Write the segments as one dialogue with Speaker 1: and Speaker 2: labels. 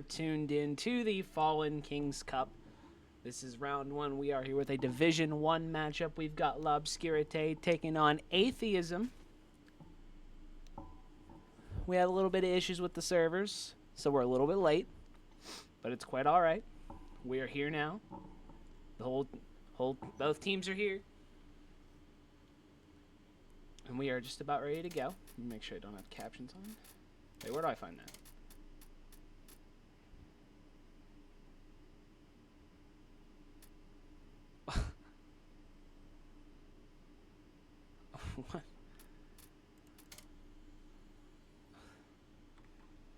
Speaker 1: Tuned in to the Fallen Kings Cup. This is round one. We are here with a Division 1 matchup. We've got L'Obscurité taking on Atheism. We had a little bit of issues with the servers, so we're a little bit late, but it's quite all right. We are here now. Both teams are here, and we are just about ready to go. Let me make sure I don't have captions on. Wait, where do I find that? What?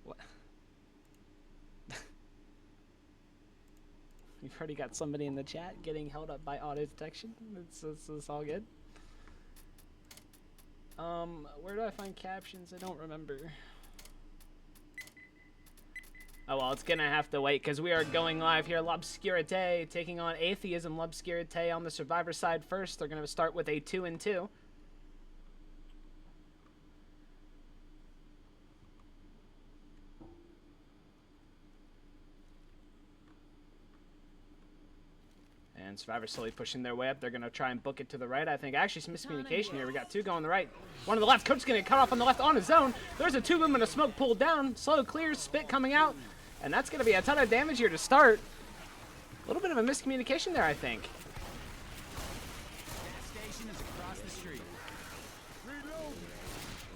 Speaker 1: What? We've already got somebody in the chat getting held up by auto detection. It's all good. Where do I find captions? I don't remember. Oh well, it's gonna have to wait because we are going live here. L'Obscurité taking on Atheism. L'Obscurité on the survivor side first. They're gonna start with a 2-2. And Survivor slowly pushing their way up. They're going to try and book it to the right, I think. Actually, some miscommunication here. We got two going the right. One on the left. Coach going to cut off on the left on his own. There's a two-boom and a smoke pulled down. Slow clear, spit coming out. And that's going to be a ton of damage here to start. A little bit of a miscommunication there, I think. Station is across the street.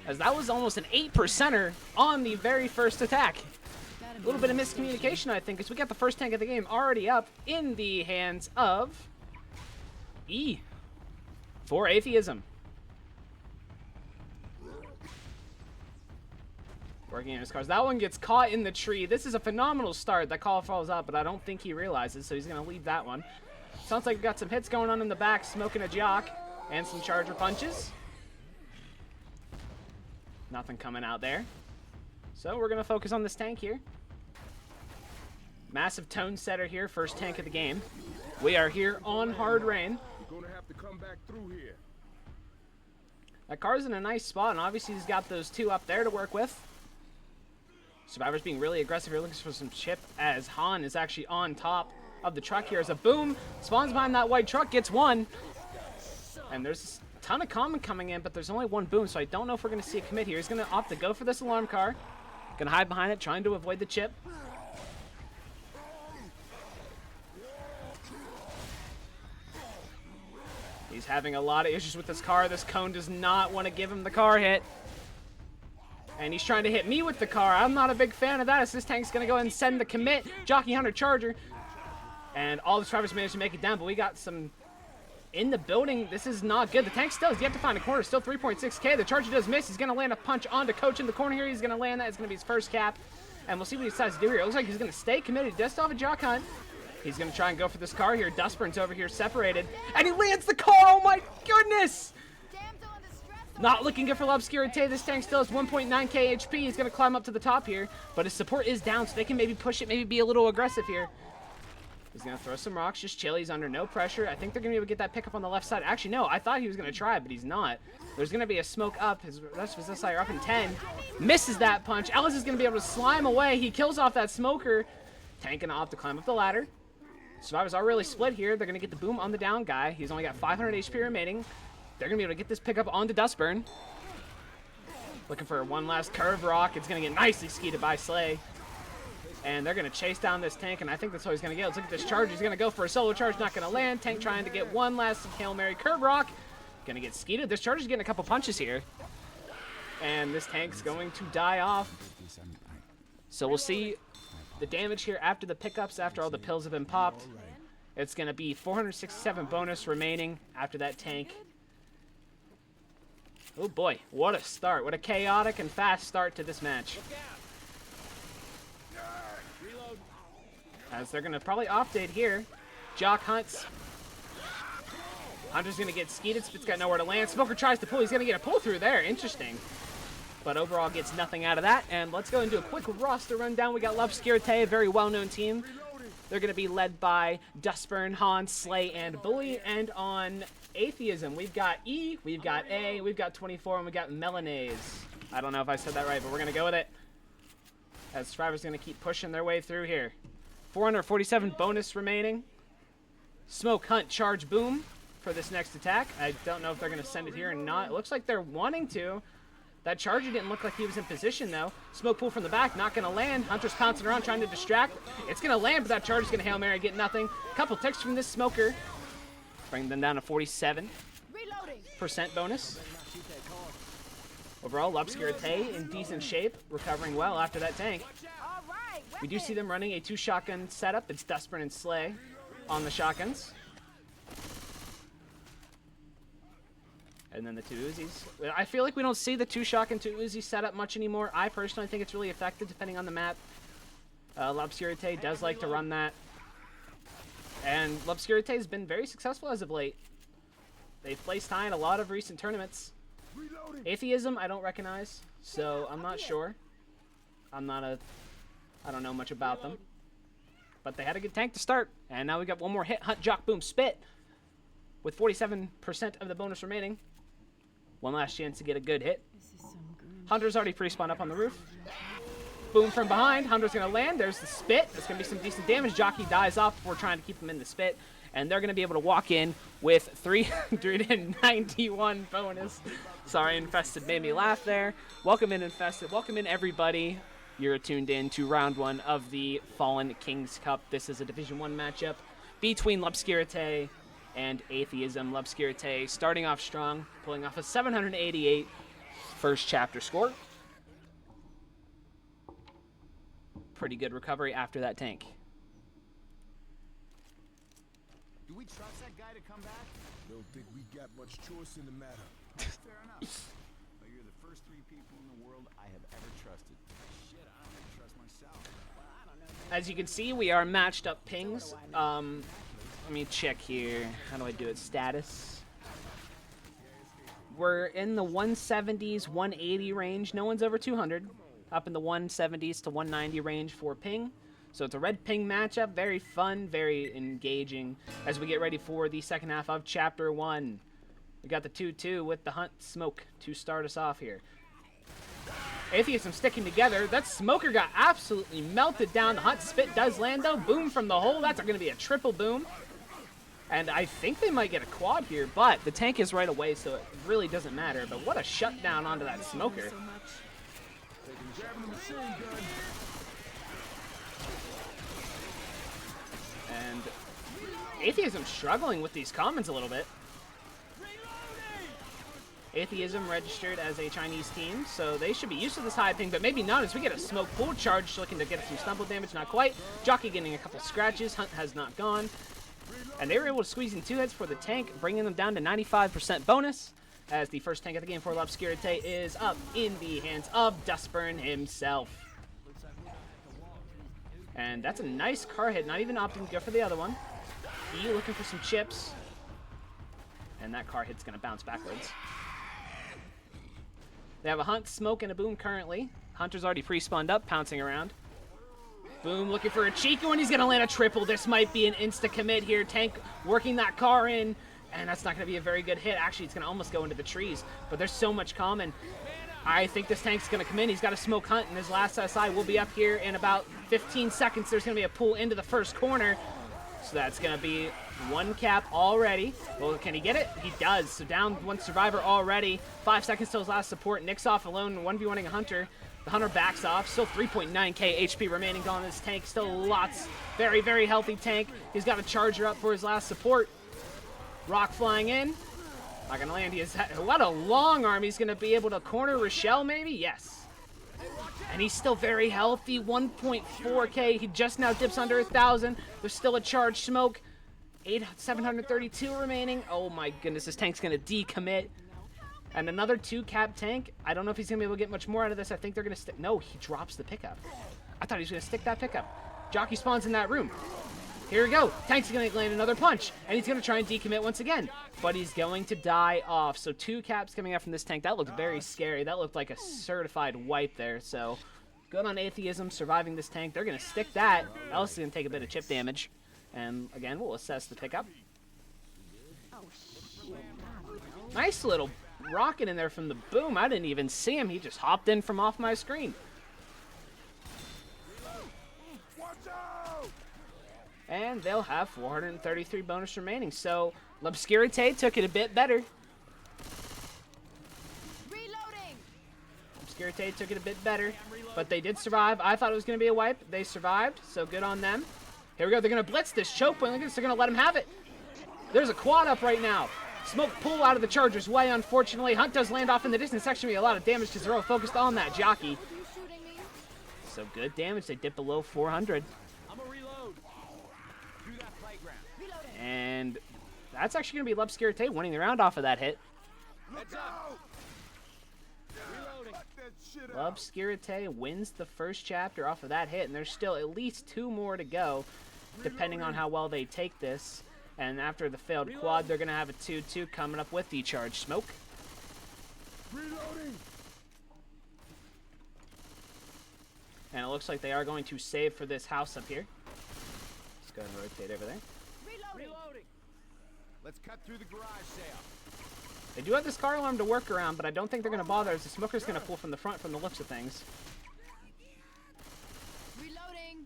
Speaker 1: As that was almost an 8%er on the very first attack. A little bit of miscommunication, I think, because we got the first tank of the game already up in the hands of E for Atheism. Working on his cars. That one gets caught in the tree. This is a phenomenal start. That call falls out, but I don't think he realizes, so he's going to leave that one. Sounds like we've got some hits going on in the back, smoking a jock, and some charger punches. Nothing coming out there. So we're going to focus on this tank here. Massive tone setter here, first tank of the game. We are here on hard rain.
Speaker 2: You're gonna have to come back through here.
Speaker 1: That car's in a nice spot, and obviously he's got those two up there to work with. Survivor's being really aggressive here, looking for some chip, as Han is actually on top of the truck here. As a boom spawns behind that white truck, gets one. And there's a ton of common coming in, but there's only one boom, so I don't know if we're going to see a commit here. He's going to opt to go for this alarm car. Going to hide behind it, trying to avoid the chip. He's having a lot of issues with this car. This cone does not want to give him the car hit. And he's trying to hit me with the car. I'm not a big fan of that, as this tank's going to go ahead and send the commit. Jockey Hunter Charger. And all the drivers managed to make it down, but we got some in the building. This is not good. The tank still has yet to find a corner. Still 3.6k. The Charger does miss. He's going to land a punch onto Coach in the corner here. He's going to land that. It's going to be his first cap. And we'll see what he decides to do here. It looks like he's going to stay committed. He does still have a jock hunt. He's going to try and go for this car here. Dustburn's over here separated. And he lands the car! Oh my goodness! Not looking good for L'Obscurité. This tank still has 1.9k HP. He's going to climb up to the top here. But his support is down, so they can maybe push it, maybe be a little aggressive here. He's going to throw some rocks, just chill. He's under no pressure. I think they're going to be able to get that pickup on the left side. Actually, no. I thought he was going to try, but he's not. There's going to be a smoke up. His rest of his SI are up in 10. Misses that punch. Ellis is going to be able to slime away. He kills off that smoker. Tank going to opt to climb up the ladder. Survivors are really split here. They're going to get the boom on the down guy. He's only got 500 HP remaining. They're going to be able to get this pickup onto Dustburn. Looking for one last curve rock. It's going to get nicely skeeted by Slay. And they're going to chase down this tank, and I think that's what he's going to get. Let's look at this charge. He's going to go for a solo charge. Not going to land. Tank trying to get one last Hail Mary curve rock. Going to get skeeted. This charge is getting a couple punches here. And this tank's going to die off. So we'll see the damage here after the pickups, after all the pills have been popped. It's going to be 467 bonus remaining after that tank. Oh boy, what a start. What a chaotic and fast start to this match. As they're going to probably opt-it here. Jock hunts. Hunter's going to get skeeted. Spit's got nowhere to land. Smoker tries to pull. He's going to get a pull through there. Interesting. But overall gets nothing out of that. And let's go and do a quick roster rundown. We got L'Obscurité, a very well-known team. They're going to be led by Dustburn, Han, Slay, and Bully. And on Atheism, we've got E, we've got A, we've got 24, and we've got Melanaise. I don't know if I said that right, but we're going to go with it. as Survivor's going to keep pushing their way through here. 447 bonus remaining. Smoke, hunt, charge, boom for this next attack. I don't know if they're going to send it here or not. It looks like they're wanting to. That charger didn't look like he was in position, though. Smoke pool from the back, not going to land. Hunter's pouncing around, trying to distract. It's going to land, but that charger's going to Hail Mary, get nothing. Couple ticks from this smoker. Bring them down to 47% bonus. Overall, L'Obscurité in decent shape, recovering well after that tank. We do see them running a 2-shotgun setup. It's Dustburn and Slay on the shotguns. And then the 2 Uzis. I feel like we don't see the 2-shotgun 2 Uzi setup much anymore. I personally think it's really effective depending on the map. L'Obscurité does like to run that. And L'Obscurité has been very successful as of late. They've placed high in a lot of recent tournaments. Atheism, I don't recognize, so I'm not sure. I don't know much about them. But they had a good tank to start. And now we got one more hit. Hunt, Jock, Boom, Spit. With 47% of the bonus remaining. One last chance to get a good hit. Hunter's already pre-spawned up on the roof. Boom from behind. Hunter's going to land. There's the Spit. There's going to be some decent damage. Jockey dies off before trying to keep him in the Spit. And they're going to be able to walk in with 391 bonus. Sorry, Infested made me laugh there. Welcome in, Infested. Welcome in, everybody. You're tuned in to round 1 of the Fallen Kings Cup. This is a Division 1 matchup between L'Obscurité and Atheism. L'Obscurité starting off strong, pulling off a 788 first chapter score. Pretty good recovery after that tank.
Speaker 3: Do we trust that guy to come back?
Speaker 2: Don't think we got much choice in the matter.
Speaker 3: Fair enough. But you're the first 3 people in the world I have ever trusted. Shit, I don't even trust myself. Well, I don't know.
Speaker 1: As you can see, we are matched up pings. Let me check here. How do I do it? Status. We're in the 170s, 180 range. No one's over 200. Up in the 170s to 190 range for ping. So it's a red ping matchup. Very fun, very engaging as we get ready for the second half of Chapter 1. We got the 2-2 with the Hunt Smoke to start us off here. Atheism sticking together. That smoker got absolutely melted down. The Hunt Spit does land, though. Boom from the hole. That's going to be a triple boom. And I think they might get a quad here, but the tank is right away, so it really doesn't matter. But what a shutdown onto that smoker. And Atheism struggling with these commons a little bit. Atheism registered as a Chinese team, so they should be used to this high ping, but maybe not as we get a smoke pool charge looking to get some stumble damage, not quite. Jockey getting a couple scratches, Hunt has not gone. And they were able to squeeze in 2 hits for the tank, bringing them down to 95% bonus, as the first tank of the game for L'Obscurité is up in the hands of Dustburn himself. And that's a nice car hit, not even opting to go for the other one. E looking for some chips. And that car hit's going to bounce backwards. They have a Hunt, Smoke, and a Boom currently. Hunter's already pre-spawned up, pouncing around. Boom looking for a cheeky one. He's going to land a triple. This might be an insta-commit here. Tank working that car in. And that's not going to be a very good hit. Actually, it's going to almost go into the trees. But there's so much common. I think this tank's going to come in. He's got a Smoke Hunt, and his last SI will be up here in about 15 seconds. There's going to be a pull into the first corner. So that's going to be 1 cap already. Well, can he get it? He does. So down 1 survivor already. 5 seconds till his last support. Nick's off alone, 1v1ing a Hunter. The Hunter backs off. Still 3.9k HP remaining on this tank. Still lots. Very, very healthy tank. He's got a charger up for his last support. Rock flying in. Not going to land. What a long arm. He's going to be able to corner Rochelle, maybe? Yes. And he's still very healthy. 1.4k. He just now dips under 1,000. There's still a charged smoke. 732 remaining. Oh my goodness. This tank's going to decommit. And another 2-cap tank. I don't know if he's going to be able to get much more out of this. I think they're going to stick. No, he drops the pickup. I thought he was going to stick that pickup. Jockey spawns in that room. Here we go. Tank's going to land another punch. And he's going to try and decommit once again. But he's going to die off. So 2 caps coming out from this tank. That looked very scary. That looked like a certified wipe there. So good on Atheism surviving this tank. They're going to stick that. Else is going to take a bit of chip damage. And again, we'll assess the pickup. Nice little rocket in there from the Boom. I didn't even see him. He just hopped in from off my screen. And they'll have 433 bonus remaining. So L'Obscurité took it a bit better.
Speaker 4: Reloading.
Speaker 1: L'Obscurité took it a bit better, but they did survive. I thought it was going to be a wipe. They survived, so good on them. Here we go. They're going to blitz this choke point. Look at this. They're going to let him have it. There's a quad up right now. Smoke pull out of the Charger's way, unfortunately. Hunt does land off in the distance. Actually, a lot of damage because they're all focused on that jockey.
Speaker 4: You shooting me?
Speaker 1: So good damage. They dip below 400.
Speaker 3: I'm a reload. Through that playground.
Speaker 4: Reloading.
Speaker 1: And that's actually going to be L'Obscurité winning the round off of that hit.
Speaker 3: Heads up. Reloading.
Speaker 2: Cut that shit out.
Speaker 1: L'Obscurité wins the first chapter off of that hit, and there's still at least 2 more to go, depending on how well they take this. And after the failed quad, they're going to have a 2-2 coming up with the charge smoke.
Speaker 2: Reloading.
Speaker 1: And it looks like they are going to save for this house up here. Let's go ahead and rotate over there.
Speaker 3: Reloading. Let's cut through the garage sale.
Speaker 1: They do have this car alarm to work around, but I don't think they're going to bother as the smoker's going to pull from the front from the looks of things.
Speaker 4: Reloading.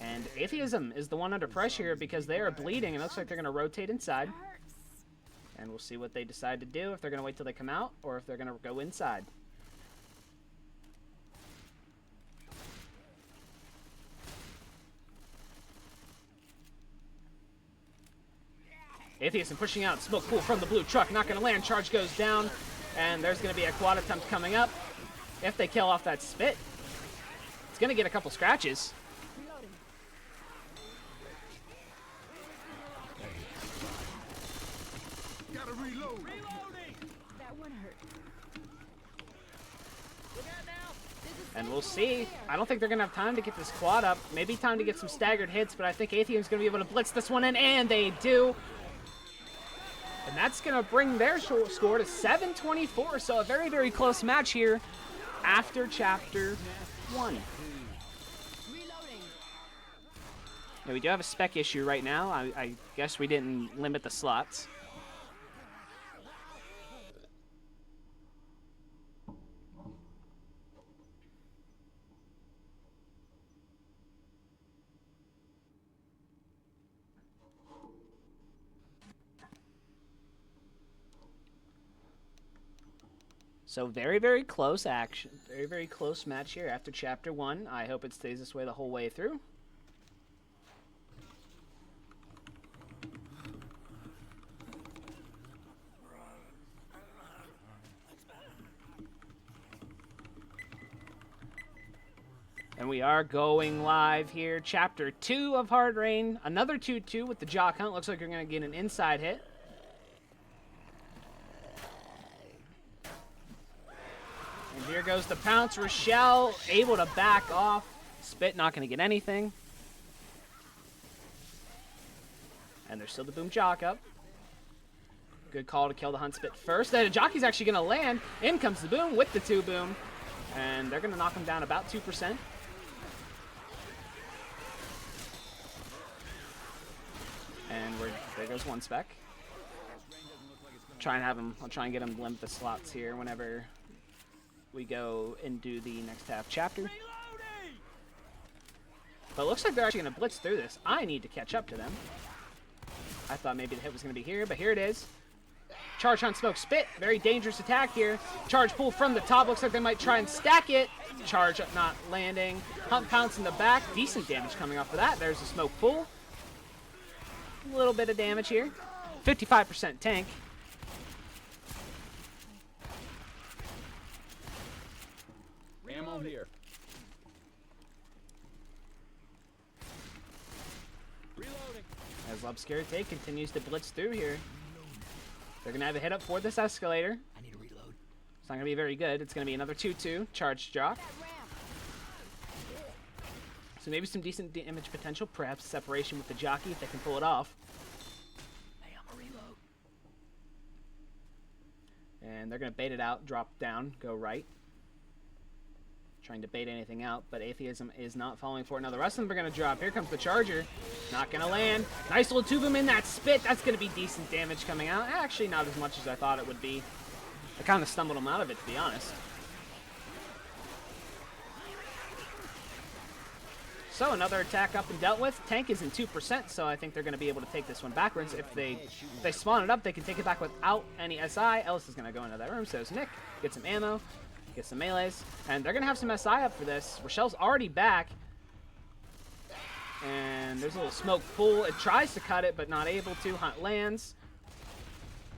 Speaker 1: And Atheism is the one under pressure here because they are bleeding, and it looks like they're going to rotate inside.
Speaker 4: Hurts.
Speaker 1: And we'll see what they decide to do, if they're going to wait till they come out, or if they're going to go inside. Atheism pushing out, smoke pool from the blue truck, not going to land, charge goes down, and there's going to be a quad attempt coming up. If they kill off that spit, it's going to get a couple scratches.
Speaker 4: Reloading.
Speaker 2: Gotta reload.
Speaker 4: That one hurt.
Speaker 1: And we'll see. I don't think they're going to have time to get this quad up. Maybe time to get some staggered hits, but I think Atheism's going to be able to blitz this one in, and they do. And that's going to bring their score to 724. So a very, very close match here after Chapter 1.
Speaker 4: Reloading.
Speaker 1: Yeah, we do have a spec issue right now. I guess we didn't limit the slots. So very, very close action. Very, very close match here after Chapter 1. I hope it stays this way the whole way through. And we are going live here. Chapter 2 of Hard Rain. Another 2-2 with the Jock Hunt. Looks like we're going to get an inside hit. And here goes the pounce. Rochelle able to back off. Spit not going to get anything. And there's still the boom jock up. Good call to kill the Hunt Spit first. The jockey's actually going to land. In comes the boom with the 2 boom. And they're going to knock him down about 2%. And there goes one spec. I'll try and get him to limit the slots here whenever we go and do the next half chapter. But it looks like they're actually going to blitz through this. I need to catch up to them. I thought maybe the hit was going to be here, but here it is. Charge Hunt Smoke Spit. Very dangerous attack here. Charge pull from the top. Looks like they might try and stack it. Charge not landing. Hunt Pounce in the back. Decent damage coming off of that. There's the Smoke Pull. A little bit of damage here. 55% tank.
Speaker 3: Ammo here. Reloading.
Speaker 1: As L'Obscurité continues to blitz through here. They're going to have a hit up for this escalator.
Speaker 3: I need to reload.
Speaker 1: It's not going to be very good. It's going to be another 2-2. Charge drop. So maybe some decent damage potential. Perhaps separation with the jockey if they can pull it off.
Speaker 3: Hey, I'm a reload.
Speaker 1: And they're going to bait it out, drop down, go right. Trying to bait anything out, but Atheism is not falling for it. Now the rest of them are going to drop. Here comes the Charger. Not going to land. Nice little tube him in that spit. That's going to be decent damage coming out. Actually, not as much as I thought it would be. I kind of stumbled him out of it, to be honest. So another attack up and dealt with. Tank is in 2%, so I think they're going to be able to take this one backwards. If they spawn it up, they can take it back without any SI. Ellis is going to go into that room, so is Nick. Get some ammo, get some melees, and they're going to have some SI up for this. Rochelle's already back, and there's a little smoke pool. It tries to cut it, but not able to. Hunt lands,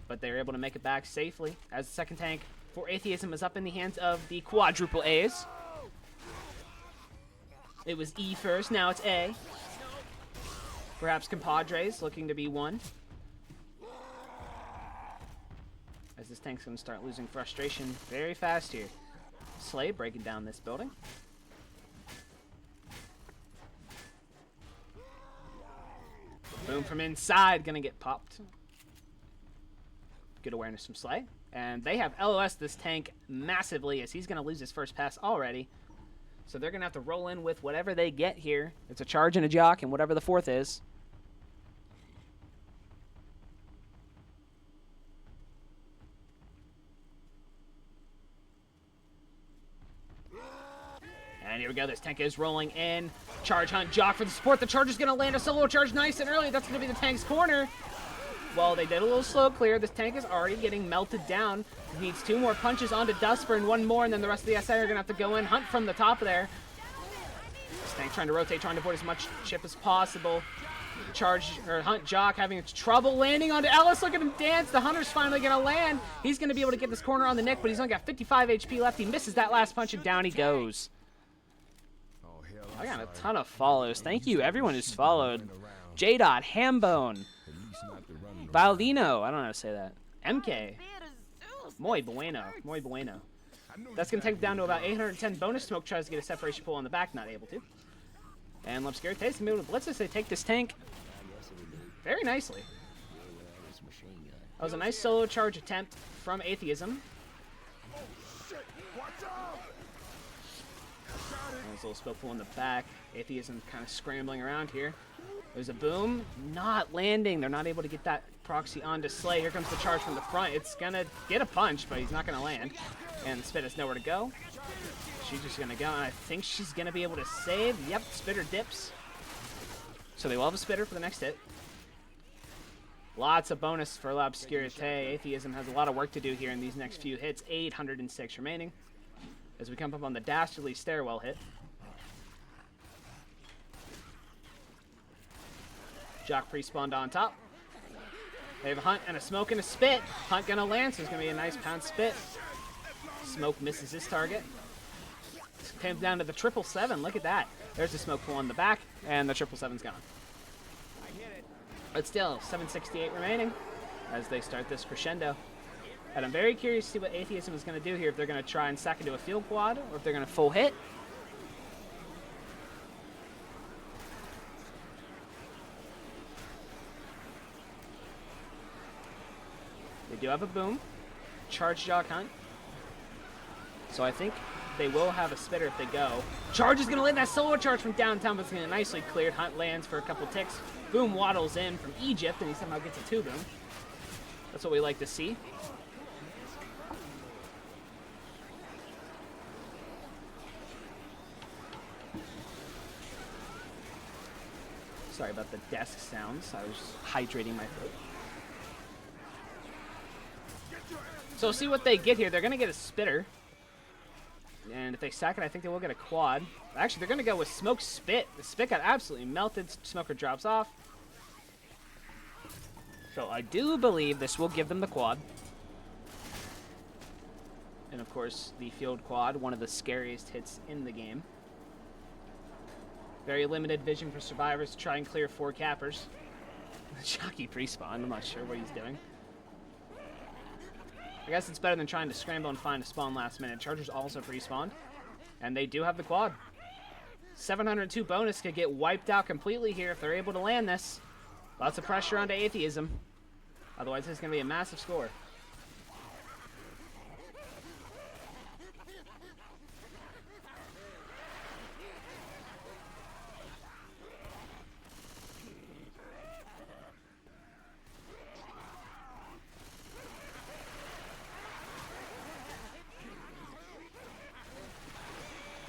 Speaker 1: but they're able to make it back safely as the second tank for Atheism is up in the hands of the quadruple A's. It was E first, now it's A. Perhaps compadres looking to be one. As this tank's going to start losing frustration very fast here. Slay breaking down this building. Boom from inside, going to get popped. Good awareness from Slay. And they have LOS this tank massively as he's going to lose his first pass already. So they're going to have to roll in with whatever they get here. It's a charge and a jock and whatever the fourth is. And here we go. This tank is rolling in. Charge, hunt, jock for the support. The charge is going to land a solo charge nice and early. That's going to be the tank's corner. Well, they did a little slow clear. This tank is already getting melted down. He needs 2 more punches onto Dusper and 1 more, and then the rest of the SI are going to have to go in. Hunt from the top of there. This tank trying to rotate, trying to avoid as much chip as possible. Charge, or Hunt Jock having trouble landing onto Ellis. Look at him dance. The Hunter's finally going to land. He's going to be able to get this corner on the Nick, but he's only got 55 HP left. He misses that last punch, and down he goes. I got a ton of follows. Thank you, everyone who's followed. J-Dot, Hambone, Baldino, I don't know how to say that. MK, muy bueno, muy bueno. That's going to take him down to about 810 bonus. Smoke tries to get a separation pull on the back, not able to. And Lupscare takes him able to blitz this. They take this tank very nicely. That was a nice solo charge attempt from Atheism. There's a little smoke pool in the back. Atheism kind of scrambling around here. There's a boom, not landing. They're not able to get that proxy onto Slay. Here comes the charge from the front. It's gonna get a punch, but he's not gonna land. And Spit has nowhere to go. She's just gonna go, and I think she's gonna be able to save. Yep, Spitter dips. So they will have a Spitter for the next hit. Lots of bonus for L'Obscurite. Atheism has a lot of work to do here in these next few hits. 806 remaining. As we come up on the Dastardly Stairwell hit. Jock pre-spawned on top. They have a Hunt and a Smoke and a Spit. Hunt gonna land, so it's gonna be a nice pound Spit. Smoke misses his target. Comes down to the 777. Look at that. There's the smoke pool on the back, and the 777's gone. But still, 768 remaining as they start this crescendo. And I'm very curious to see what Atheism is going to do here. If they're going to try and sack into a field quad, or if they're going to full hit. They do have a boom. Charge jock hunt. So I think they will have a spitter if they go. Charge is going to land that solo charge from downtown, but it's going to nicely cleared. Hunt lands for a couple ticks. Boom waddles in from Egypt, and he somehow gets a 2-boom. That's what we like to see. Sorry about the desk sounds. I was hydrating my throat. So we'll see what they get here. They're going to get a spitter. And if they sack it, I think they will get a quad. Actually, they're going to go with Smoke Spit. The Spit got absolutely melted. Smoker drops off. So I do believe this will give them the quad. And of course, the field quad, one of the scariest hits in the game. Very limited vision for survivors to try and clear 4 cappers. Jockey pre-spawn. I'm not sure what he's doing. I guess it's better than trying to scramble and find a spawn last minute. Chargers also pre-spawned. And they do have the quad. 702 bonus could get wiped out completely here if they're able to land this. Lots of pressure onto Atheism. Otherwise, it's going to be a massive score.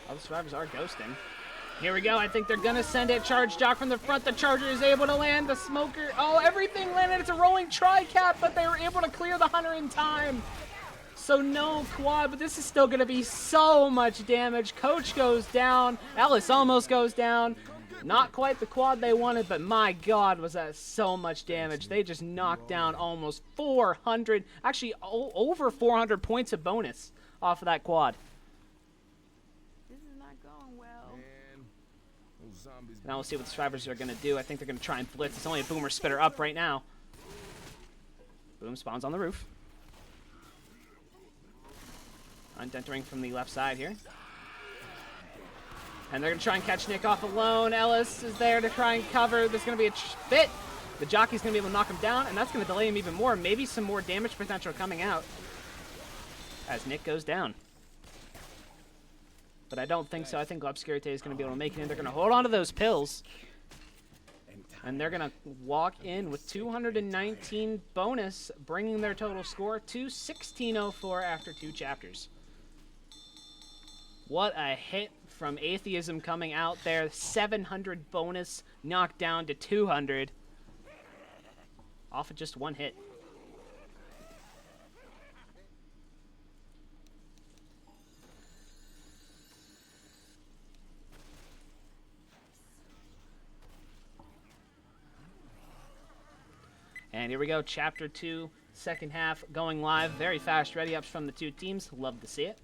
Speaker 1: All the survivors are ghosting. Here we go. I think they're going to send it. Charge Jock from the front. The Charger is able to land. The Smoker. Oh, everything landed. It's a rolling tri-cap, but they were able to clear the Hunter in time. So no quad, but this is still going to be so much damage. Coach goes down. Ellis almost goes down. Not quite the quad they wanted, but my God, was that so much damage. They just knocked down almost 400, actually over 400 points of bonus off of that quad.
Speaker 4: This is not going well.
Speaker 2: Man, those zombies.
Speaker 1: Now we'll see what the survivors are going to do. I think they're going to try and blitz. It's only a Boomer Spitter up right now. Boom spawns on the roof. Hunt entering from the left side here. And they're going to try and catch Nick off alone. Ellis is there to try and cover. There's going to be a fit. The jockey's going to be able to knock him down, and that's going to delay him even more. Maybe some more damage potential coming out as Nick goes down. But I don't think so. I think L'Obscurite is going to be able to make it in. They're going to hold on to those pills. And they're going to walk in with 219 bonus, bringing their total score to 1604 after 2 chapters. What a hit from Atheism coming out there. 700 bonus, knocked down to 200. Off of just 1 hit. And here we go, Chapter 2, second half, going live. Very fast ready-ups from the 2 teams. Love to see it.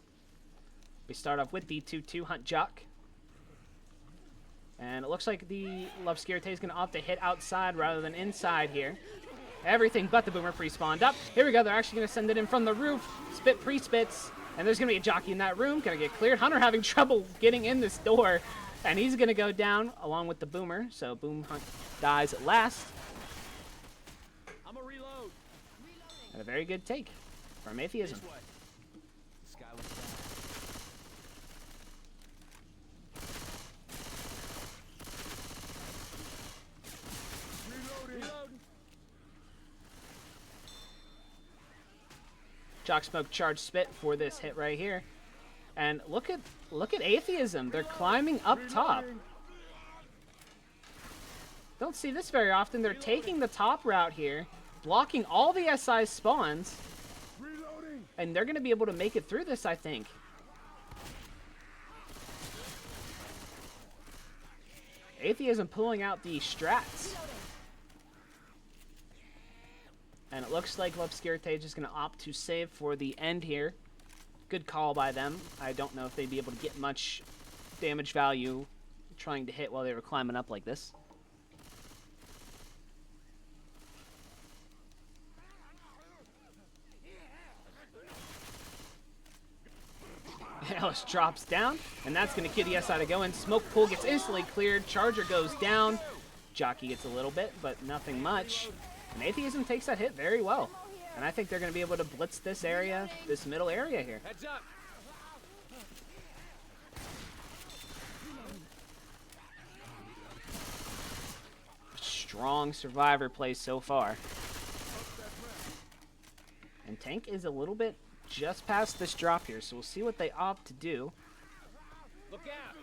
Speaker 1: We start off with the 2-2 Hunt Jock. And it looks like the L'Obscurite is going to opt to hit outside rather than inside here. Everything but the Boomer pre-spawned up. Here we go, they're actually going to send it in from the roof. Spit pre-spits. And there's going to be a jockey in that room. Going to get cleared. Hunter having trouble getting in this door. And he's going to go down along with the Boomer. So Boom Hunt dies at last.
Speaker 3: I'm a reload.
Speaker 1: And a very good take from Atheism.
Speaker 3: This way. The sky looks down. Reloading.
Speaker 1: Jock Smoke charge spit for this hit right here. And look at Atheism. They're climbing up top. Don't see this very often. They're taking the top route here, blocking all the SI spawns.
Speaker 2: Reloading.
Speaker 1: And they're going to be able to make it through this, I think. Atheism pulling out the strats. And it looks like L'Obscurite is just going to opt to save for the end here. Good call by them. I don't know if they'd be able to get much damage value trying to hit while they were climbing up like this. Ellis drops down, and that's going to kill the SI to go in. Smoke pool gets instantly cleared. Charger goes down. Jockey gets a little bit, but nothing much. And Atheism takes that hit very well. And I think they're going to be able to blitz this area, this middle area here.
Speaker 3: Heads up.
Speaker 1: Strong survivor play so far. And Tank is a little bit just past this drop here, so we'll see what they opt to do.
Speaker 3: Look out.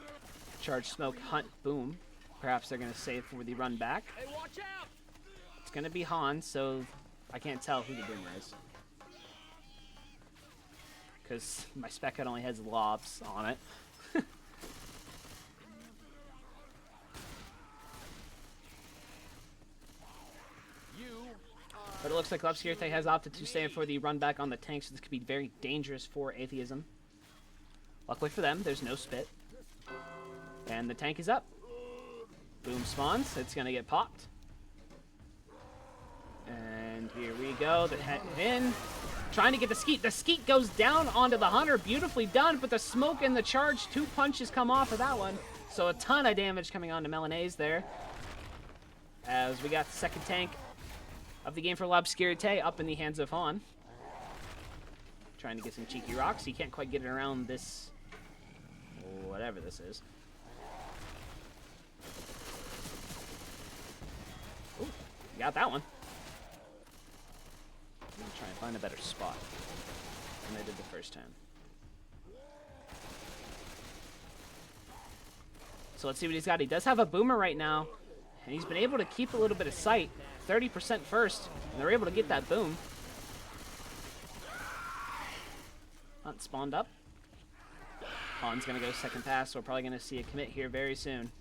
Speaker 1: Charge Smoke, Hunt, Boom. Perhaps they're going to save for the run back.
Speaker 3: Hey, watch out.
Speaker 1: It's going to be Han, so I can't tell who the Boomer is. Because my spec head only has lobs on it. But it looks like L'Obscurite has opted to save for the run back on the tank, so this could be very dangerous for Atheism. Luckily for them, there's no spit. And the tank is up. Boom spawns. It's going to get popped. And here we go. The head in. Trying to get the skeet. The skeet goes down onto the Hunter. Beautifully done, but the smoke and the charge, 2 punches come off of that one. So a ton of damage coming on to Melanese there. As we got the second tank of the game for L'Obscurite up in the hands of Han. Trying to get some cheeky rocks. He can't quite get it around this, whatever this is. Ooh, got that one. I'm gonna try and find a better spot than I did the first time. So let's see what he's got. He does have a boomer right now, and he's been able to keep a little bit of sight. 30% first, and they're able to get that boom. Hunt spawned up. Han's going to go second pass, so we're probably going to see a commit here very soon.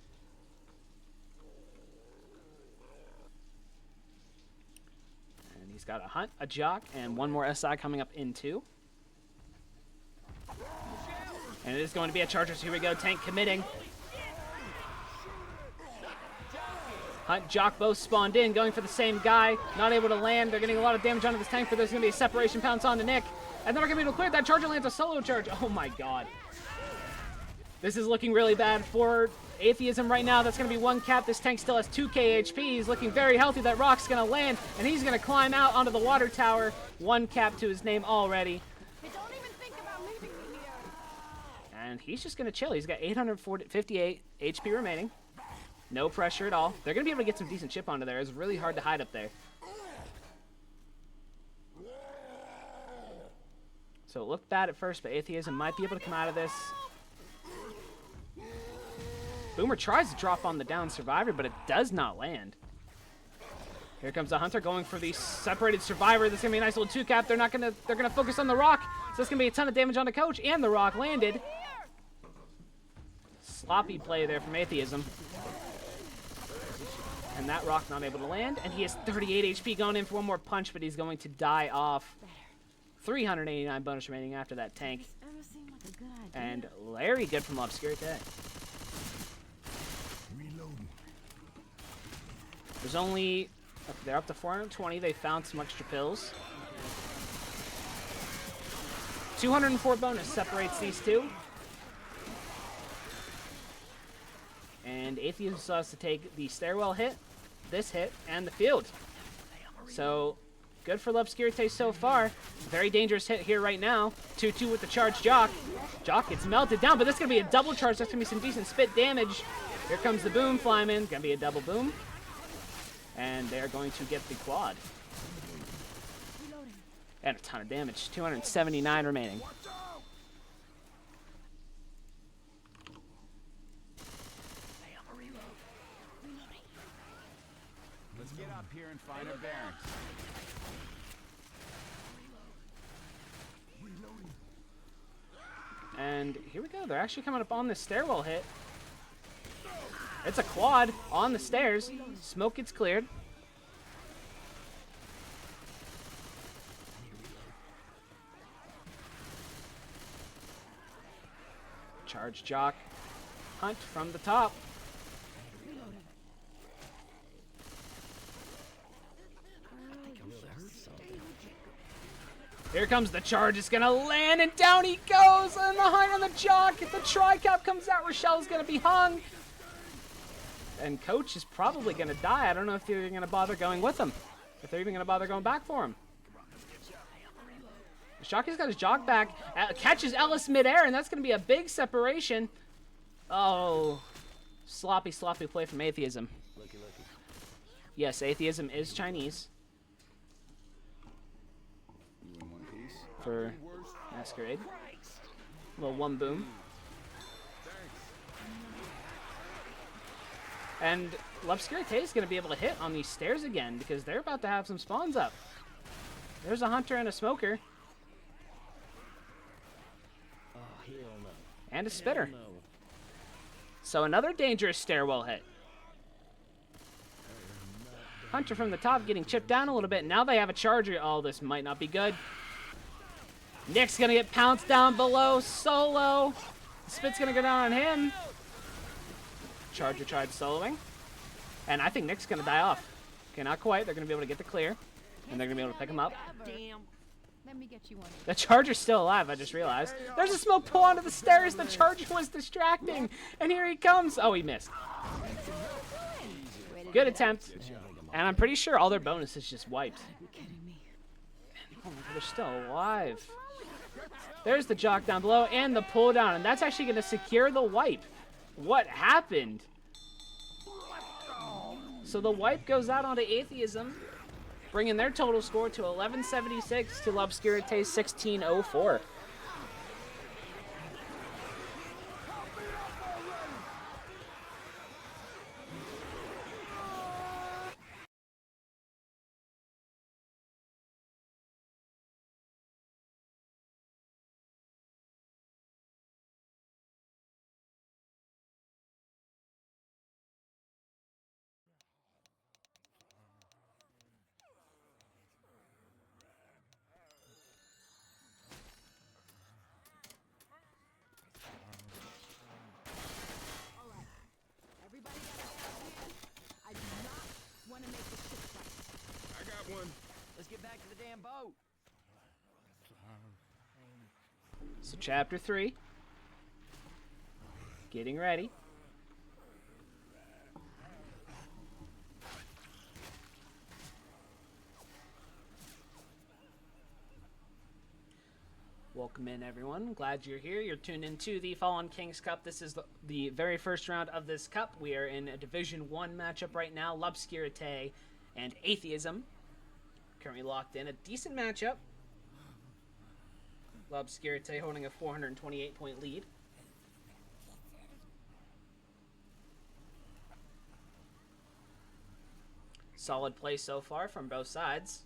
Speaker 1: And he's got a Hunt, a Jock, and one more SI coming up in 2. And it is going to be a Charger, so here we go. Tank committing. Hunt, Jock both spawned in, going for the same guy. Not able to land. They're getting a lot of damage onto this tank, but there's going to be a separation pounce onto Nick. And they're not going to be able to clear that. Charger lands a solo charge. Oh my god. This is looking really bad for Atheism right now. That's going to be 1 cap. This tank still has 2k HP. He's looking very healthy. That rock's going to land, and he's going to climb out onto the water tower. 1 cap to his name already.
Speaker 4: Hey, don't even think about leaving me here.
Speaker 1: And he's just going to chill. He's got 858 HP remaining. No pressure at all. They're going to be able to get some decent chip onto there. It's really hard to hide up there. So it looked bad at first, but Atheism might be able to come out of this. Boomer tries to drop on the down survivor, but it does not land. Here comes the Hunter going for the separated survivor. This is gonna be a nice little 2 cap. They're gonna focus on the rock. So that's gonna be a ton of damage on the coach, and the rock landed. Sloppy play there from Atheism. And that rock not able to land, and he has 38 HP going in for one more punch, but he's going to die off. 389 bonus remaining after that tank.
Speaker 4: Ever seemed like a good idea?
Speaker 1: And Larry, good from Obscurite.
Speaker 2: Reloading.
Speaker 1: There's only, they're up to 420. They found some extra pills. 204 bonus separates these two. And Atheism still has to take the stairwell hit, this hit, and the field. So, good for Obscurite so far. Very dangerous hit here right now. 2-2 with the charge Jock. Jock gets melted down, but this is going to be a double charge. That's going to be some decent spit damage. Here comes the boom flying in. Going to be a double boom. And they're going to get the quad. And a ton of damage. 279 remaining.
Speaker 3: Let's get up here and find our bearings.
Speaker 1: And here we go. They're actually coming up on the stairwell hit. It's a quad on the stairs. Smoke gets cleared. Charge Jock. Hunt from the top. Here comes the charge. It's going to land, and down he goes. And the Hunt on the Jock. If the tri-cap comes out, Rochelle's going to be hung. And Coach is probably going to die. I don't know if they're going to bother going with him. If they're even going to bother going back for him. Shockey's got his Jock back. Catches Ellis midair, and that's going to be a big separation. Oh. Sloppy play from Atheism. Yes, Atheism is Chinese.
Speaker 3: You in one piece?
Speaker 1: For Masquerade. A little 1 boom. And Obscurite is going to be able to hit on these stairs again because they're about to have some spawns up. There's a Hunter and a Smoker. And a Spitter. So another dangerous stairwell hit. Hunter from the top getting chipped down a little bit. Now they have a Charger. Oh, this might not be good. Nick's going to get pounced down below. Solo. The Spit's going to go down on him. Charger tried soloing. And I think Nick's going to die off. Okay, not quite. They're going to be able to get the clear. And they're going to be able to pick him up.
Speaker 4: Damn. Let me get you one.
Speaker 1: The Charger's still alive, I just realized. There's a smoke pull onto the stairs. The Charger was distracting. And here he comes. Oh, he missed. Good attempt. And I'm pretty sure all their bonuses just wiped. Oh my god, they're still alive. There's the Jock down below and the pull down. And that's actually going to secure the wipe. What happened? So the wipe goes out onto Atheism, bringing their total score to 1176 to Obscurite 1604. So chapter 3. Getting ready. Welcome in, everyone. Glad you're here. You're tuned into the Fallen Kings Cup. This is the very first round of this cup. We are in a Division 1 matchup right now. L'Obscurité and Atheism. Currently locked in. A decent matchup. L'Obscurité holding a 428-point lead. Solid play so far from both sides.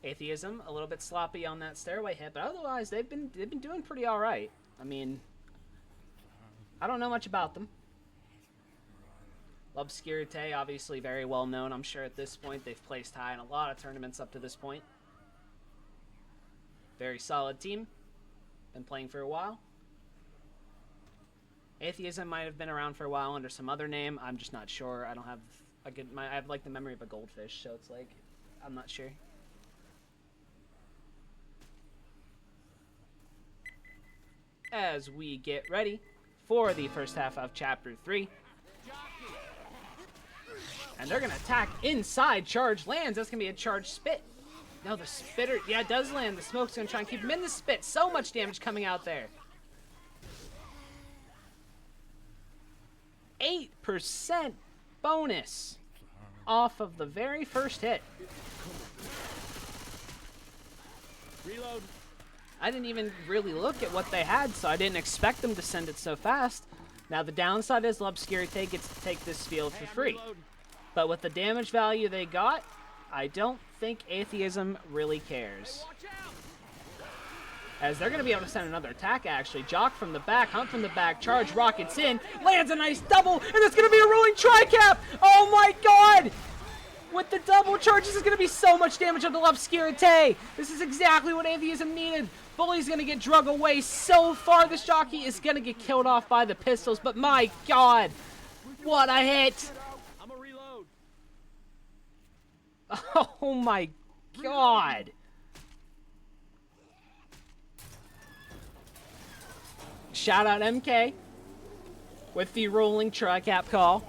Speaker 1: Atheism a little bit sloppy on that stairway hit, but otherwise they've been doing pretty all right. I mean, I don't know much about them. L'Obscurité, obviously very well known, I'm sure at this point. They've placed high in a lot of tournaments up to this point. Very solid team. Been playing for a while. Atheism might have been around for a while under some other name. I'm just not sure. I don't have a good. I have like the memory of a goldfish, so it's like I'm not sure. As we get ready for the first half of Chapter 3. And they're going to attack inside. Charge lands. That's going to be a charge spit. No, the spitter. Yeah, it does land. The smoke's going to try and keep him in the spit. So much damage coming out there. 8% bonus off of the very first hit.
Speaker 3: Reload.
Speaker 1: I didn't even really look at what they had, so I didn't expect them to send it so fast. Now, the downside is L'Obscurité gets to take this field for free. But with the damage value they got, I don't think Atheism really cares. As they're going to be able to send another attack, actually. Jock from the back, Hunt from the back, charge rockets in, lands a nice double, and it's going to be a rolling tri-cap! Oh my god! With the double charge, this is going to be so much damage on the L'Obscurité. This is exactly what Atheism needed. Bully's going to get drug away so far. This jockey is going to get killed off by the pistols, but my god, what a hit!
Speaker 3: I'm a reload.
Speaker 1: Oh my god. Shout out MK with the rolling tri-cap call.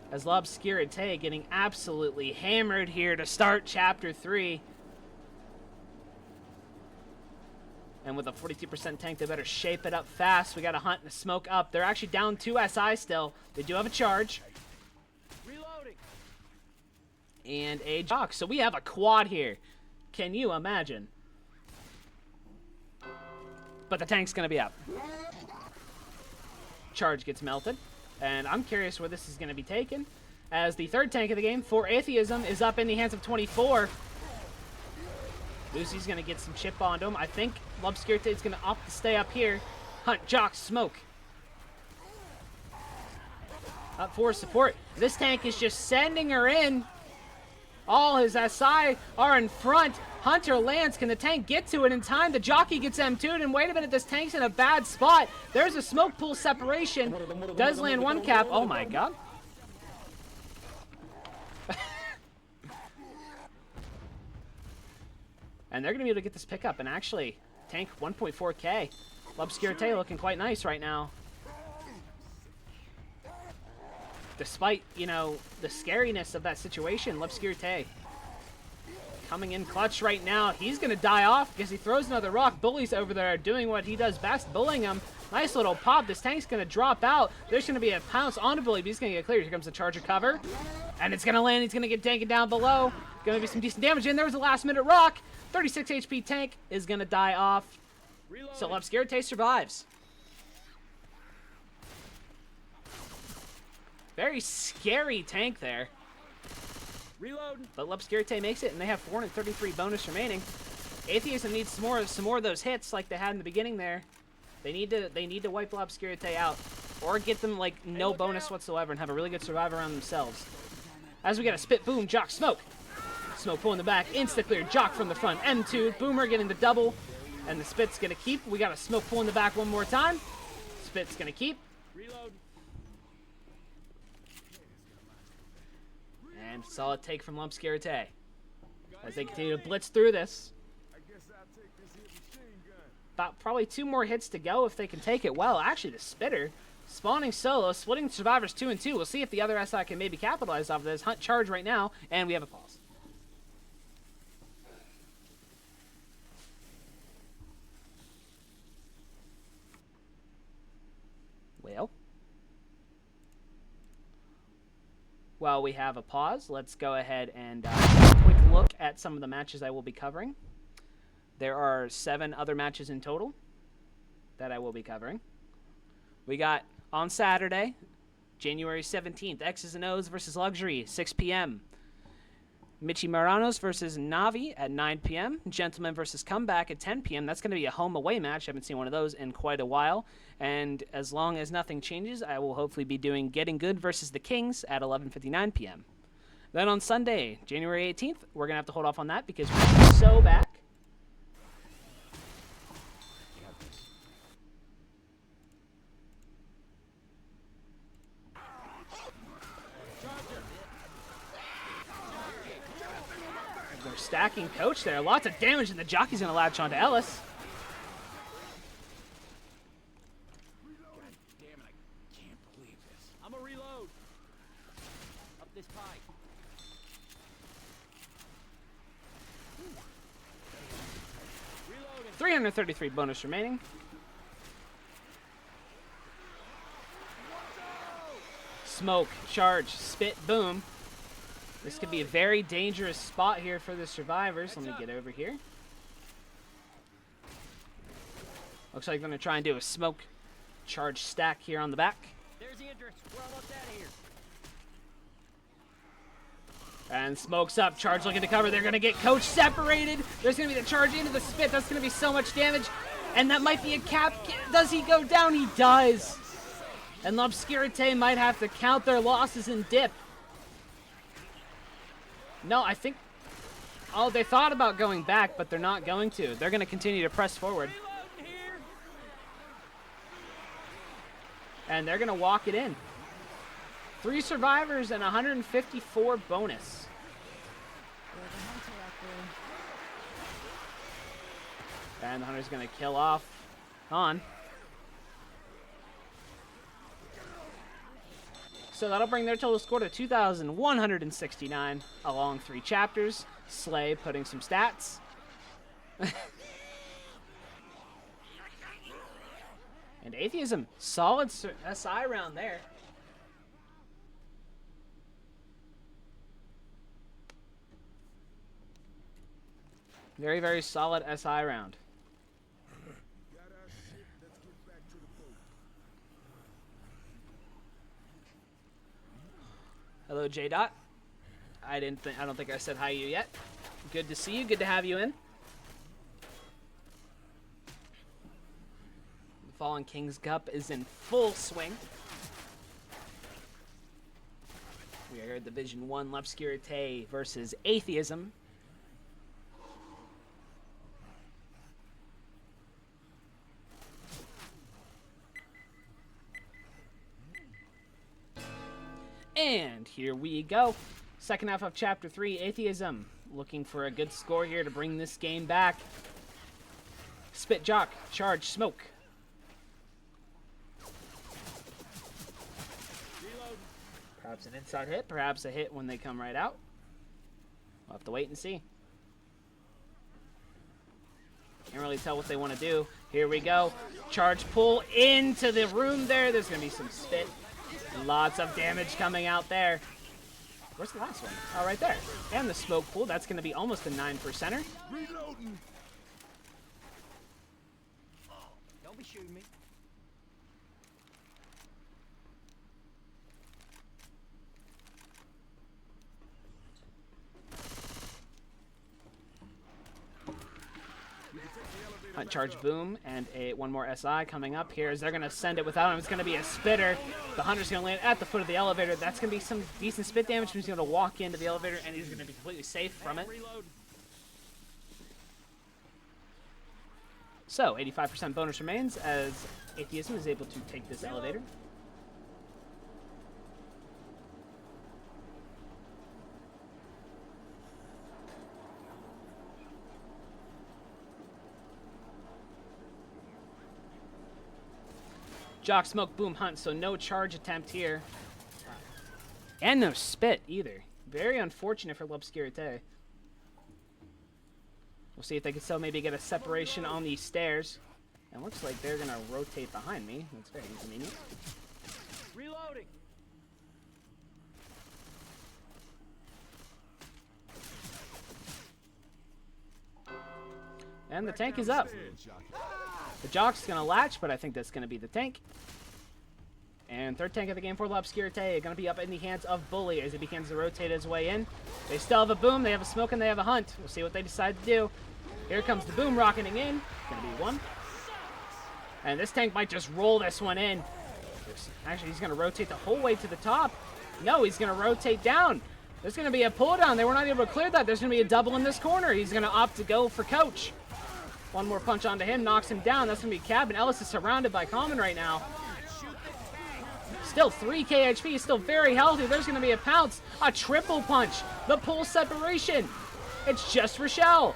Speaker 1: As L'Obscurité getting absolutely hammered here to start Chapter 3. And with a 42% tank, they better shape it up fast. We got a Hunt and a Smoke up. They're actually down 2 SI still. They do have a charge.
Speaker 3: Reloading.
Speaker 1: And a Jock. So we have a quad here. Can you imagine? But the tank's going to be up. Charge gets melted. And I'm curious where this is going to be taken. As the third tank of the game for Atheism is up in the hands of 24. Lucy's going to get some chip onto him. I think L'Obscurité is going to opt to stay up here. Hunt, Jock, Smoke. Up for support. This tank is just sending her in. All his SI are in front. Hunter lands. Can the tank get to it in time? The jockey gets M2'd, and wait a minute, this tank's in a bad spot. There's a smoke pool separation. Does land one cap. Oh my god. And they're going to be able to get this pickup. And actually, tank 1.4k. L'Obscurité looking quite nice right now. Despite, you know, the scariness of that situation, L'Obscurité coming in clutch right now. He's going to die off because he throws another rock. Bully's over there doing what he does best, bullying him. Nice little pop. This tank's going to drop out. There's going to be a pounce on a Bully, but he's going to get cleared. Here comes the charger cover. And it's going to land. He's going to get tanking down below. Going to be some decent damage in. There was a last-minute rock. 36 HP tank is going to die off. So L'Obscurité survives. Very scary tank there.
Speaker 3: Reload.
Speaker 1: But L'Obscurité makes it, and they have 433 bonus remaining. Atheism needs some more of those hits like they had in the beginning there. They need to wipe L'Obscurité out, or get them like no bonus whatsoever and have a really good survive around themselves. As we get a spit, boom, Jock, Smoke. Smoke pull in the back, insta clear, Jock from the front, M2, Boomer getting the double, and the spit's gonna keep. We got a smoke pull in the back one more time. Spit's gonna keep.
Speaker 3: Reload.
Speaker 1: And solid take from L'Obscurité. as they continue to blitz through this.
Speaker 2: I guess I'll take this here machine gun.
Speaker 1: About probably 2 more hits to go if they can take it well. Actually, the spitter spawning solo, splitting survivors 2 and 2. We'll see if the other SI can maybe capitalize off of this. Hunt charge right now, and we have a pause. Well, while we have a pause, let's go ahead and take a quick look at some of the matches I will be covering. There are 7 other matches in total that I will be covering. We got on Saturday, January 17th, X's and O's versus Luxury, 6 p.m. Michi Maranos versus Navi at 9 p.m. Gentleman versus Comeback at 10 p.m. That's going to be a home-away match. I haven't seen one of those in quite a while. And as long as nothing changes, I will hopefully be doing Getting Good versus the Kings at 11:59 p.m. Then on Sunday, January 18th, we're going to have to hold off on that because we're so back. They're stacking Coach there. Lots of damage, and the jockey's going to latch onto Ellis.
Speaker 3: Damn it, I can't believe this. I'm a reload. Up this pipe.
Speaker 1: 333 bonus remaining. Smoke, charge, spit, boom. This could be a very dangerous spot here for the survivors. Let me get over here. Looks like they're going to try and do a smoke charge stack here on the back.
Speaker 3: There's the entrance. We're almost out of here.
Speaker 1: And smoke's up. Charge looking to cover. They're going to get Coach separated. There's going to be the charge into the spit. That's going to be so much damage. And that might be a cap. Does he go down? He does. And L'Obscurité might have to count their losses and dip. No, I think... Oh, they thought about going back, but they're not going to. They're going to continue to press forward. And they're going to walk it in. 3 survivors and 154 bonus. And the Hunter's going to kill off Han. So that'll bring their total score to 2,169 along 3 chapters. Slay putting some stats. And Atheism, solid SI round there. Very, very solid SI round.
Speaker 2: Got our shit. Let's get back to the boat.
Speaker 1: Hello, J. Dot. I don't think I said hi to you yet. Good to see you. Good to have you in. The Fallen Kings Cup is in full swing. We are Division 1 L'Obscurité versus Atheism. And here we go. Second half of Chapter 3, Atheism. Looking for a good score here to bring this game back. Spit, Jock, charge, smoke. Perhaps an inside hit, perhaps a hit when they come right out. We'll have to wait and see. Can't really tell what they want to do. Here we go. Charge, pull into the room there. There's going to be some spit. Lots of damage coming out there. Where's the last one? Oh, right there. And the smoke pool. That's going to be almost a 9%er.
Speaker 2: Reloading.
Speaker 3: Don't be shooting me.
Speaker 1: Hunt charge boom and one more SI coming up here as they're going to send it without him. It's going to be a spitter. The Hunter's going to land at the foot of the elevator. That's going to be some decent spit damage. He's going to walk into the elevator and he's going to be completely safe from it. So 85% bonus remains as Atheism is able to take this elevator. Jock, Smoke, Boom, Hunt, so no charge attempt here. And no spit either. Very unfortunate for L'Obscurité. We'll see if they can still maybe get a separation on these stairs. And looks like they're going to rotate behind me. That's very inconvenient.
Speaker 5: Reloading.
Speaker 1: And the tank is up. The Jock's going to latch, but I think that's going to be the tank. And third tank of the game for L'Obscurité, going to be up in the hands of Bully as he begins to rotate his way in. They still have a Boom, they have a Smoke, and they have a Hunt. We'll see what they decide to do. Here comes the Boom rocketing in. Going to be one. And this tank might just roll this one in. Actually, he's going to rotate the whole way to the top. No, he's going to rotate down. There's going to be a pull down. They were not able to clear that. There's going to be a double in this corner. He's going to opt to go for Coach. One more punch onto him, knocks him down. That's going to be Cabin. Ellis is surrounded by Common right now. Still 3 KHP, still very healthy. There's going to be a pounce, a triple punch, the pull separation. It's just Rochelle.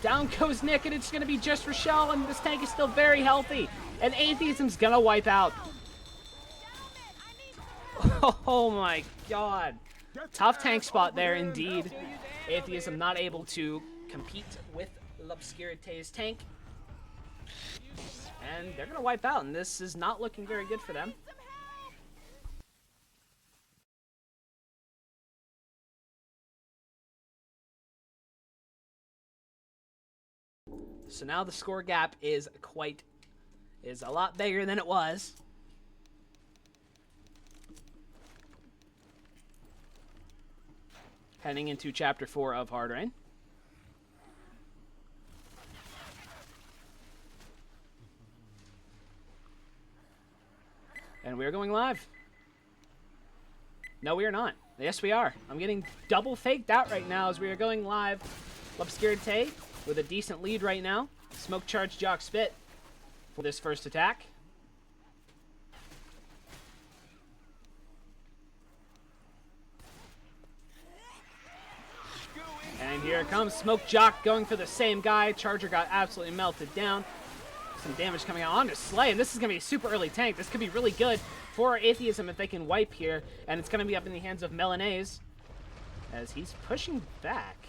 Speaker 1: Down goes Nick, and it's going to be just Rochelle, and this tank is still very healthy. And Atheism's going to wipe out. Oh my god. Tough tank spot there indeed. Atheism not able to compete with L'Obscurité's tank. And they're going to wipe out, and this is not looking very good for them. So now the score gap is a lot bigger than it was. Heading into Chapter 4 of Hard Rain. And we are going live. No, we are not. Yes, we are. I'm getting double faked out right now as we are going live. L'Obscurité with a decent lead right now. Smoke charge Jock Spit for this first attack. And here it comes. Smoke Jock going for the same guy. Charger got absolutely melted down. Some damage coming out onto Slay, and this is going to be a super early tank. This could be really good for Atheism if they can wipe here, and it's going to be up in the hands of Melanese as he's pushing back.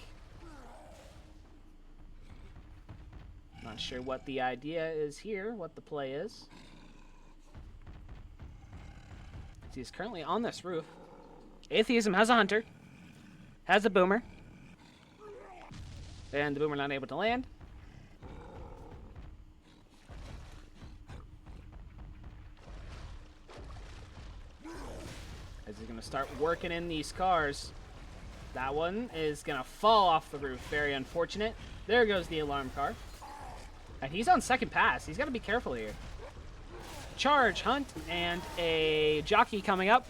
Speaker 1: Not sure what the idea is here, what the play is. He's currently on this roof. Atheism has a Hunter, has a Boomer, and the Boomer not able to land. As he's going to start working in these cars. That one is going to fall off the roof. Very unfortunate. There goes the alarm car. And he's on second pass. He's got to be careful here. Charge, Hunt, and a Jockey coming up.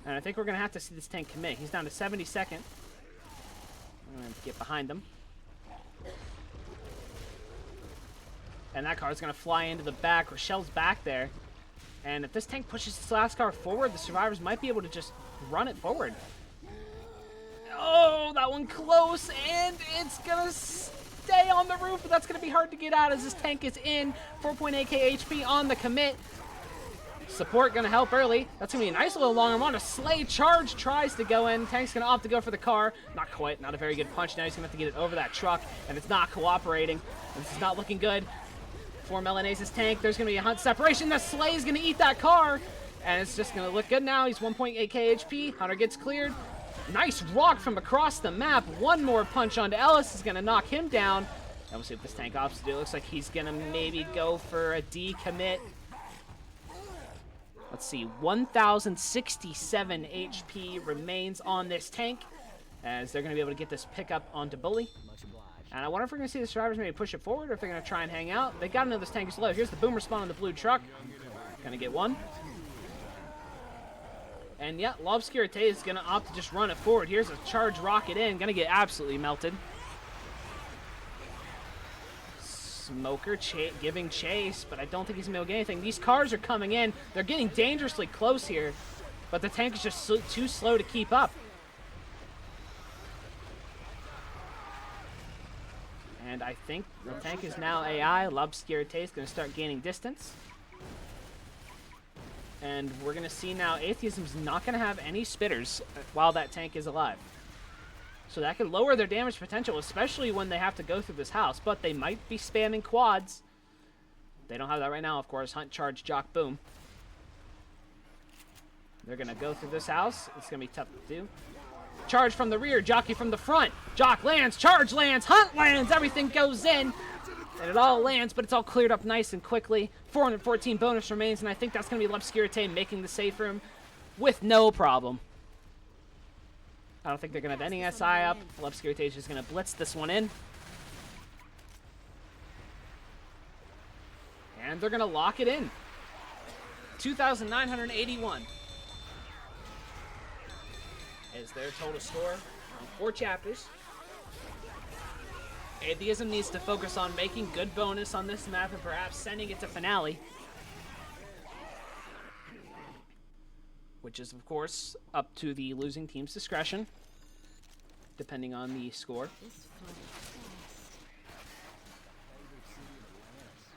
Speaker 1: And I think we're going to have to see this tank commit. He's down to 72nd. I'm going to get behind them. And that car is going to fly into the back. Rochelle's back there. And if this tank pushes this last car forward, the survivors might be able to just run it forward. Oh, that one close, and it's going to stay on the roof, but that's going to be hard to get out as this tank is in. 4.8k HP on the commit. Support going to help early. That's going to be a nice little long arm on a Slay. Charge tries to go in. Tank's going to opt to go for the car. Not quite. Not a very good punch. Now he's going to have to get it over that truck, and it's not cooperating. This is not looking good. For Melanese's tank, there's going to be a Hunt separation. The Slay is going to eat that car, and it's just going to look good now. He's 1.8k HP. Hunter gets cleared. Nice rock from across the map. One more punch onto Ellis is going to knock him down. And we'll see what this tank opts to do. Looks like he's going to maybe go for a decommit. Let's see. 1,067 HP remains on this tank, as they're going to be able to get this pickup onto Bully. And I wonder if we're going to see the survivors maybe push it forward, or if they're going to try and hang out. They got to know this tank is low. Here's the Boomer spawn on the blue truck. Going to get one. And yeah, L'Obscurité is going to opt to just run it forward. Here's a charge rocket in. Going to get absolutely melted. Smoker giving chase, but I don't think he's going to be able to get anything. These cars are coming in. They're getting dangerously close here, but the tank is just too slow to keep up. And I think the tank is now AI. L'Obscurité is going to start gaining distance. And we're going to see now Atheism's not going to have any spitters while that tank is alive. So that can lower their damage potential, especially when they have to go through this house. But they might be spamming quads. They don't have that right now, of course. Hunt, charge, jock, boom. They're going to go through this house. It's going to be tough to do. Charge from the rear, jockey from the front. Jock lands, charge lands, hunt lands. Everything goes in. And it all lands, but it's all cleared up nice and quickly. 414 bonus remains, and I think that's going to be L'Obscurité making the safe room with no problem. I don't think they're going to have any SI up. L'Obscurité is just going to blitz this one in. And they're going to lock it in. 2,981 is their total score on 4 chapters. Atheism needs to focus on making good bonus on this map and perhaps sending it to finale. Which is, of course, up to the losing team's discretion, depending on the score.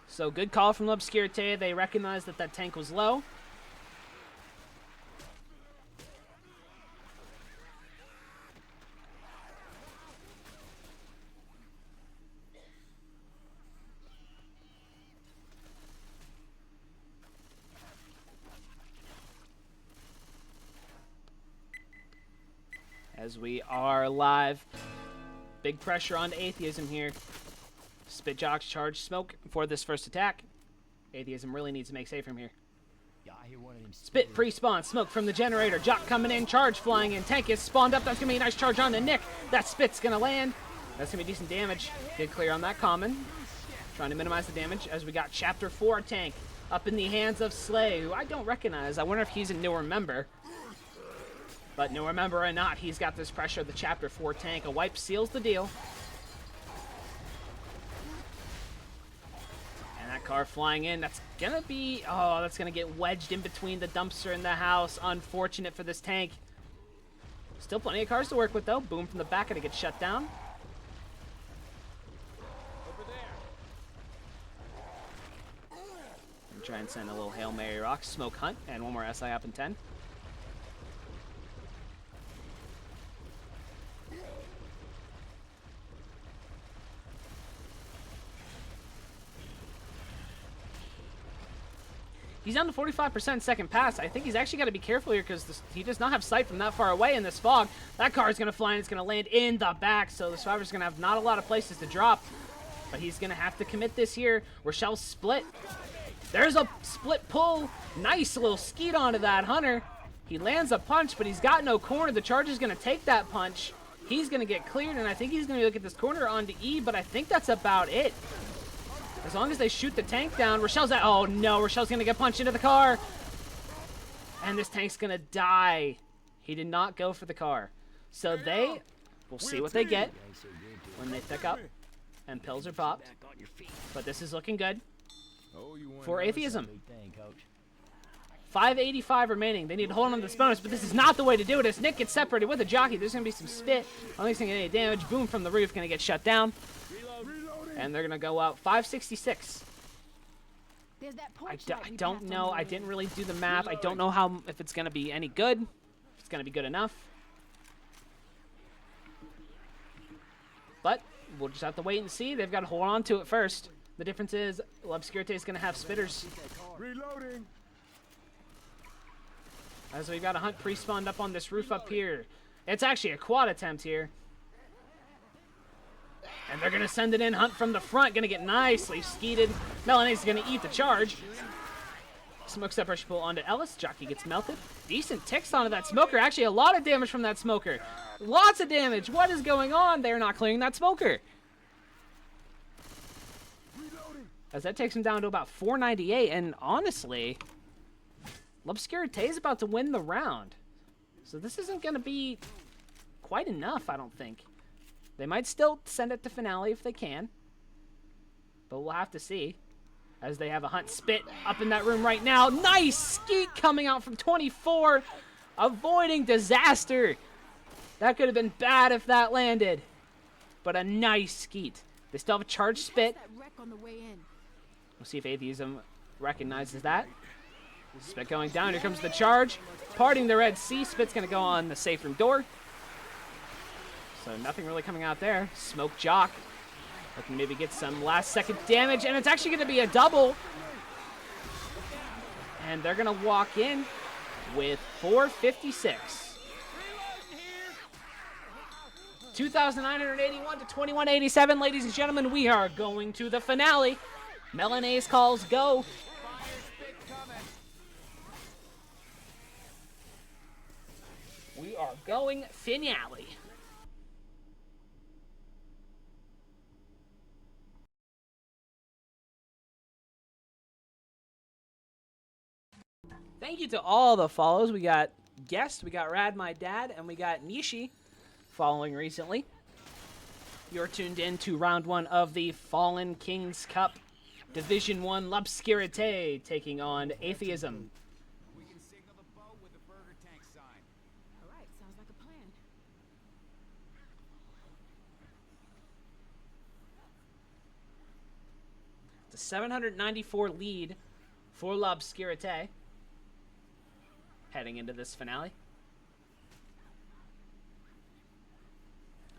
Speaker 1: So good call from L'Obscurité. They recognized that that tank was low. As we are live, big pressure on Atheism here. Spit jocks charge smoke for this first attack. Atheism really needs to make safe from here. Spit pre-spawn, smoke from the generator. Jock coming in, charge flying in. Tank is spawned up. That's going to be a nice charge on the Nick. That spit's going to land. That's going to be decent damage. Did clear on that common. Trying to minimize the damage as we got Chapter 4 tank up in the hands of Slay, who I don't recognize. I wonder if he's a newer member. But newer member or not, he's got this pressure of the Chapter 4 tank. A wipe seals the deal. And that car flying in, that's gonna be, oh, that's gonna get wedged in between the dumpster and the house. Unfortunate for this tank. Still plenty of cars to work with though. Boom from the back, gonna get shut down. And try and send a little Hail Mary rock, smoke hunt, and one more SI up in 10. He's down to 45% second pass. I think he's actually got to be careful here because he does not have sight from that far away in this fog. That car is going to fly and it's going to land in the back, so the survivor's going to have not a lot of places to drop. But he's going to have to commit this here. Rochelle's split. There's a split pull. Nice little skeet onto that Hunter. He lands a punch, but he's got no corner. The charge is going to take that punch. He's going to get cleared, and I think he's going to look at this corner onto E, but I think that's about it. As long as they shoot the tank down, Rochelle's at, oh no, Rochelle's gonna get punched into the car. And this tank's gonna die. He did not go for the car. So we'll see what they get when they pick up and pills are popped. But this is looking good for Atheism. 585 remaining. They need to hold on to this bonus, but this is not the way to do it. As Nick gets separated with a jockey, there's gonna be some spit. I don't think he's gonna get any damage. Boom from the roof, gonna get shut down. And they're going to go out 566. I don't know. I didn't really do the math. I don't know if it's going to be any good. If it's going to be good enough. But we'll just have to wait and see. They've got to hold on to it first. The difference is L'Obscurité is going to have spitters.
Speaker 2: Reloading.
Speaker 1: As we've got a hunt pre-spawned up on this roof up here. It's actually a quad attempt here. And they're going to send it in. Hunt from the front. Going to get nicely skeeted. Melanade's going to eat the charge. Smoke separation pull onto Ellis. Jockey gets melted. Decent ticks onto that smoker. Actually, a lot of damage from that smoker. Lots of damage. What is going on? They're not clearing that smoker. As that takes him down to about 498. And honestly, L'Obscurité is about to win the round. So this isn't going to be quite enough, I don't think. They might still send it to finale if they can. But we'll have to see. As they have a hunt spit up in that room right now. Nice skeet coming out from 24. Avoiding disaster. That could have been bad if that landed. But a nice skeet. They still have a charged spit.
Speaker 4: That wreck on the way in.
Speaker 1: We'll see if Atheism recognizes that. Spit going down. Here comes the charge. Parting the Red Sea. Spit's going to go on the safe room door. So nothing really coming out there. Smoke Jock. Looking maybe get some last second damage. And it's actually going to be a double. And they're going to walk in with 456. 2,981 to 2,187. Ladies and gentlemen, we are going to the finale. Melanese calls go. We are going finale. Thank you to all the follows. We got Guest, we got Rad My Dad, and we got Nishi following recently. You're tuned in to round 1 of the Fallen Kings Cup. Division 1 L'Obscurité taking on Atheism.
Speaker 3: We can signal the boat with the burger tank sign.
Speaker 4: All right, sounds like a plan.
Speaker 1: It's a 794 lead for L'Obscurité heading into this finale.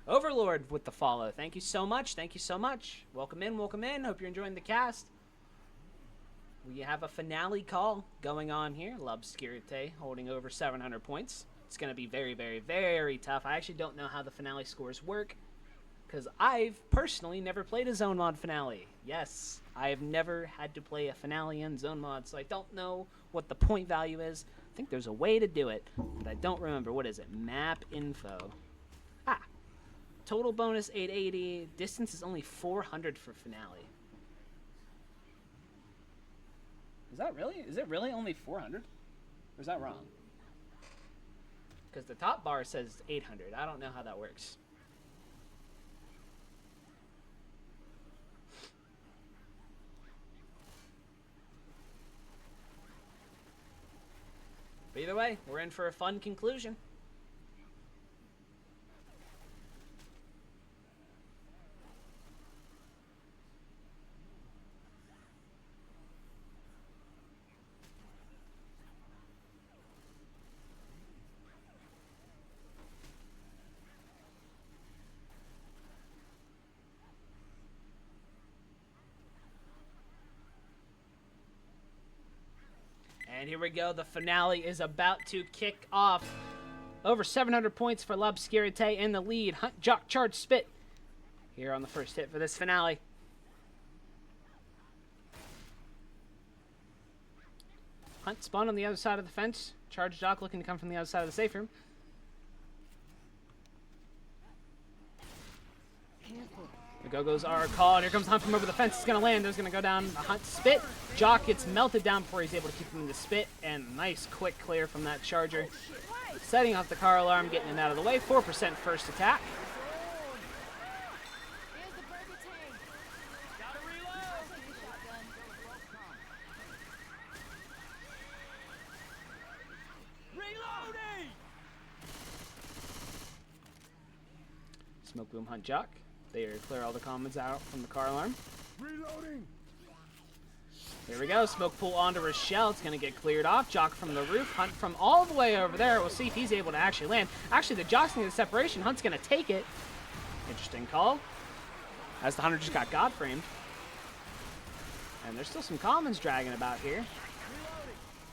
Speaker 1: Overlord with the follow. Thank you so much. Thank you so much. Welcome in. Welcome in. Hope you're enjoying the cast. We have a finale call going on here. L'Obscurité holding over 700 points. It's going to be very, very, very tough. I actually don't know how the finale scores work because I've personally never played a zone mod finale. Yes, I have never had to play a finale in zone mod, so I don't know what the point value is. I think there's a way to do it, but I don't remember. What is it? Map info. Ah. Total bonus 880. Distance is only 400 for finale. Is that really? Is it really only 400? Or is that wrong? Because the top bar says 800. I don't know how that works. But either way, we're in for a fun conclusion. And here we go. The finale is about to kick off. Over 700 points for L'Obscurité in the lead. Hunt, Jock, Charge, Spit here on the first hit for this finale. Hunt spawned on the other side of the fence. Charge, Jock looking to come from the other side of the safe room. The Go-Go's are called. Here comes Hunt from over the fence. It's going to land. There's going to go down the Hunt Spit. Jock gets melted down before he's able to keep him in the Spit. And nice quick clear from that Charger. Setting off the car alarm, getting it out of the way. 4% first attack.
Speaker 4: Here's the burger tank.
Speaker 5: Gotta reload. Reloading.
Speaker 1: Smoke Boom, Hunt, Jock. They clear all the commons out from the car alarm.
Speaker 2: Reloading.
Speaker 1: Here we go. Smoke Pool onto Rochelle. It's going to get cleared off. Jock from the roof. Hunt from all the way over there. We'll see if he's able to actually land. Actually, the Jock's need the separation. Hunt's going to take it. Interesting call. As the Hunter just got God framed. And there's still some commons dragging about here.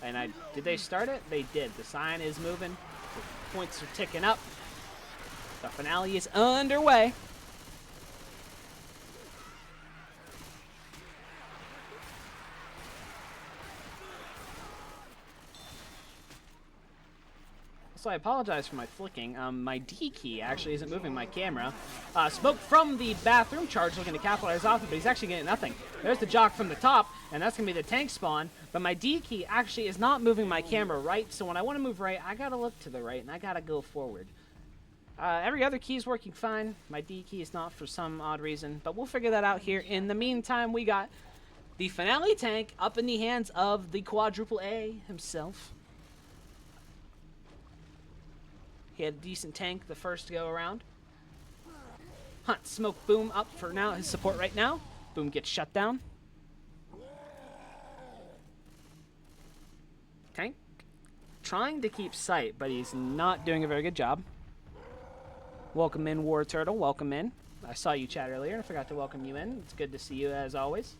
Speaker 1: And did they start it? They did. The sign is moving. The points are ticking up. The finale is underway. So I apologize for my flicking. My D key actually isn't moving my camera. Smoke from the bathroom. Charge looking to capitalize off it, but he's actually getting nothing. There's the Jock from the top, and that's going to be the tank spawn. But my D key actually is not moving my camera right, so when I want to move right, I got to look to the right, and I got to go forward. Every other key is working fine. My D key is not for some odd reason, but we'll figure that out here. In the meantime, we got the finale tank up in the hands of the Quadruple A himself. He had a decent tank the first go around. Hunt, smoke, boom up for now. His support right now. Boom gets shut down. Tank trying to keep sight, but he's not doing a very good job. Welcome in, War Turtle. Welcome in. I saw you chat earlier, and I forgot to welcome you in. It's good to see you, as always.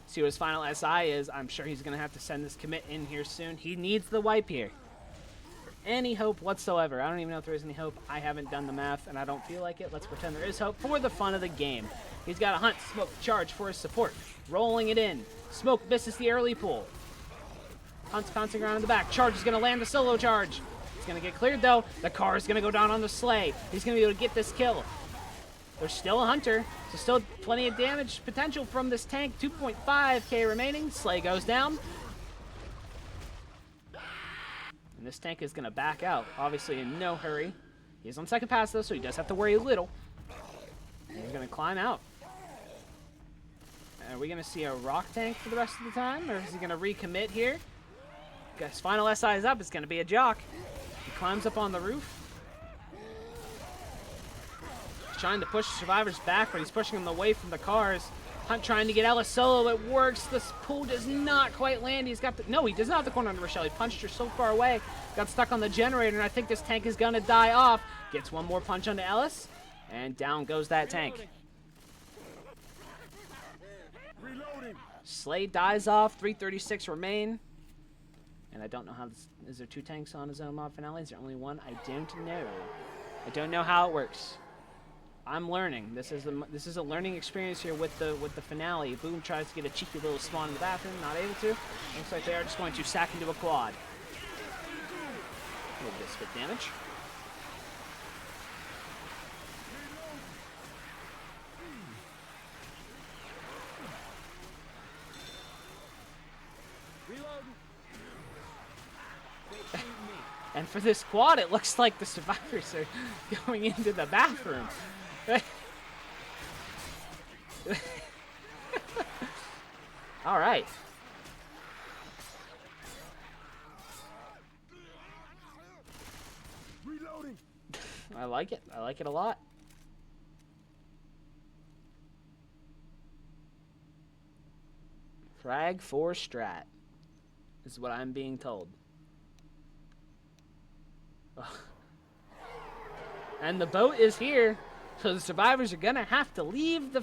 Speaker 1: See what his final SI is. I'm sure he's going to have to send this commit in here soon. He needs the wipe here. For any hope whatsoever. I don't even know if there is any hope. I haven't done the math, and I don't feel like it. Let's pretend there is hope for the fun of the game. He's got a Hunt, Smoke, Charge for his support. Rolling it in. Smoke misses the early pull. Hunt's pouncing around in the back. Charge is going to land the solo charge. It's going to get cleared, though. The car is going to go down on the sleigh. He's going to be able to get this kill. There's still a Hunter, so still plenty of damage potential from this tank. 2.5k remaining. Sleigh goes down. And this tank is going to back out, obviously in no hurry. He's on second pass, though, so he does have to worry a little. And he's going to climb out. Are we going to see a rock tank for the rest of the time, or is he going to recommit here? His final SI is up. It's going to be a jock. He climbs up on the roof. Trying to push survivors back, but he's pushing them away from the cars. Hunt trying to get Ellis solo. It works. This pull does not quite land. He's got the... No, he does not have the corner under Rochelle. He punched her so far away. Got stuck on the generator, and I think this tank is going to die off. Gets one more punch onto Ellis, and down goes that tank.
Speaker 2: Reloading.
Speaker 1: Slade dies off. 336 remain. And I don't know how this... Is there two tanks on his own mob finale? Is there only one? I don't know. I don't know how it works. I'm learning. This is a learning experience here with the finale. Boom tries to get a cheeky little spawn in the bathroom, not able to. Looks like they are just going to sack into a quad. A little bit of spit damage. And for this quad, it looks like the survivors are going into the bathroom. All right.
Speaker 2: Reloading.
Speaker 1: I like it. I like it a lot. Frag 4 strat is what I'm being told. Ugh. And the boat is here, so the survivors are gonna have to leave the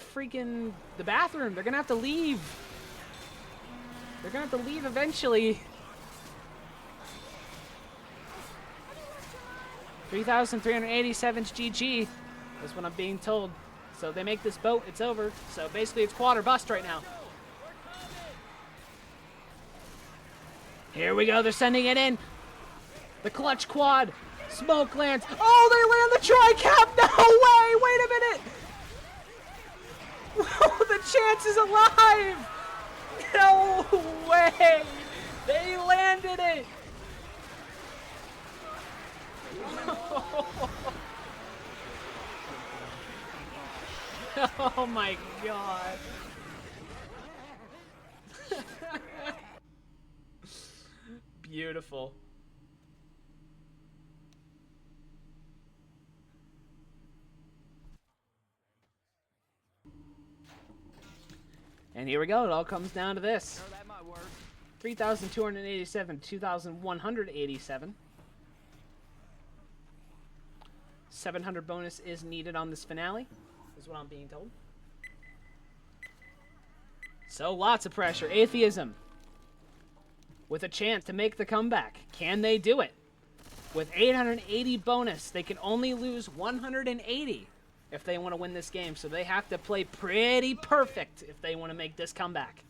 Speaker 1: bathroom. They're gonna have to leave. They're gonna have to leave eventually. 3,387's GG is what I'm being told. So they make this boat, it's over. So basically it's quad or bust right now. Here we go, they're sending it in. The clutch quad. Smoke lands. Oh, they land the tri-cap. No way. Wait a minute. The chance is alive. No way. They landed it. Oh my god. Beautiful. And here we go. It all comes down to this.
Speaker 3: Oh, that might work.
Speaker 1: 3,287, 2,187. 700 bonus is needed on this finale, is what I'm being told. So lots of pressure. Atheism with a chance to make the comeback. Can they do it? With 880 bonus, they can only lose 180 if they want to win this game. So they have to play pretty perfect if they want to make this comeback.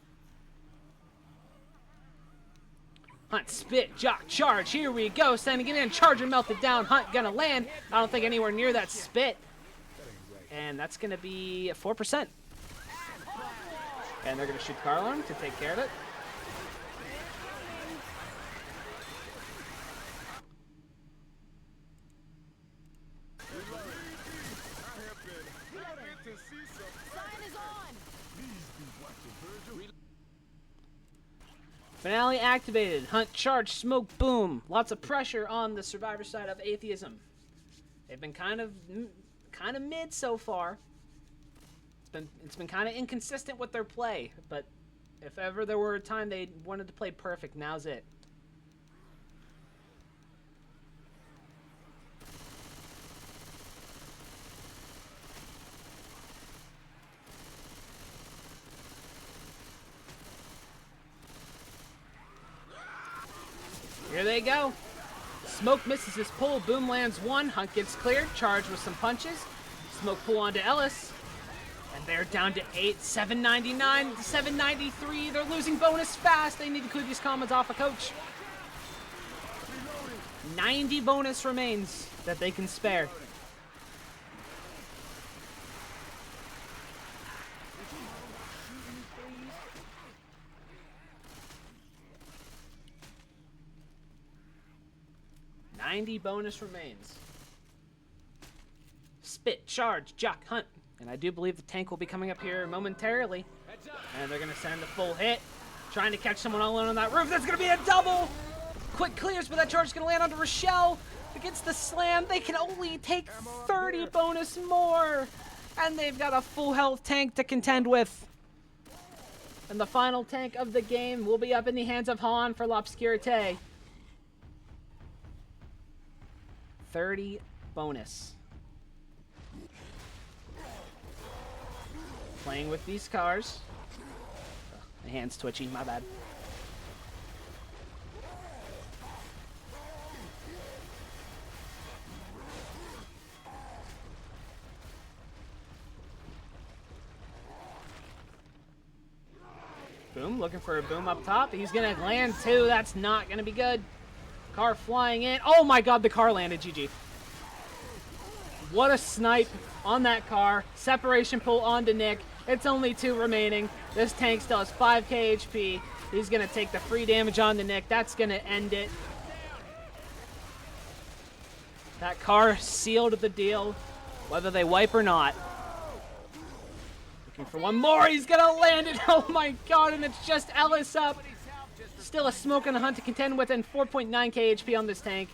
Speaker 1: Hunt, spit, jock, charge. Here we go. Sending it in. Charger melted down. Hunt gonna land. I don't think anywhere near that spit. And that's gonna be 4%. And they're gonna shoot the car alarm to take care of it. Finale activated. Hunt, charge, smoke, boom. Lots of pressure on the survivor side of Atheism. They've been kind of mid so far. It's been kind of inconsistent with their play, but if ever there were a time they wanted to play perfect, now's it. Here they go. Smoke misses his pull. Boom lands one. Hunt gets cleared. Charge with some punches. Smoke pull onto Ellis. And they're down to 8. 799, 793. They're losing bonus fast. They need to clear these comments off a coach. 90 bonus remains that they can spare. Bonus remains. Spit, charge, jock, hunt. And I do believe the tank will be coming up here momentarily. And they're going to send a full hit. Trying to catch someone all in on that roof. That's going to be a double. Quick clears, but that charge is going to land onto Rochelle. Against the slam, they can only take 30 bonus more. And they've got a full health tank to contend with. And the final tank of the game will be up in the hands of Han for L'Obscurité. 30 bonus. Playing with these cars. Oh, my hand's twitchy, my bad. Boom, looking for a boom up top. He's gonna land too. That's not gonna be good. Car flying in. Oh my god, the car landed. GG. What a snipe on that car. Separation pull onto Nick. It's only 2 remaining. This tank still has 5k HP. He's going to take the free damage onto Nick. That's going to end it. That car sealed the deal, whether they wipe or not. Looking for one more. He's going to land it. Oh my god, and it's just Ellis up. Still a smoke and a hunt to contend with, and 4.9k HP on this tank.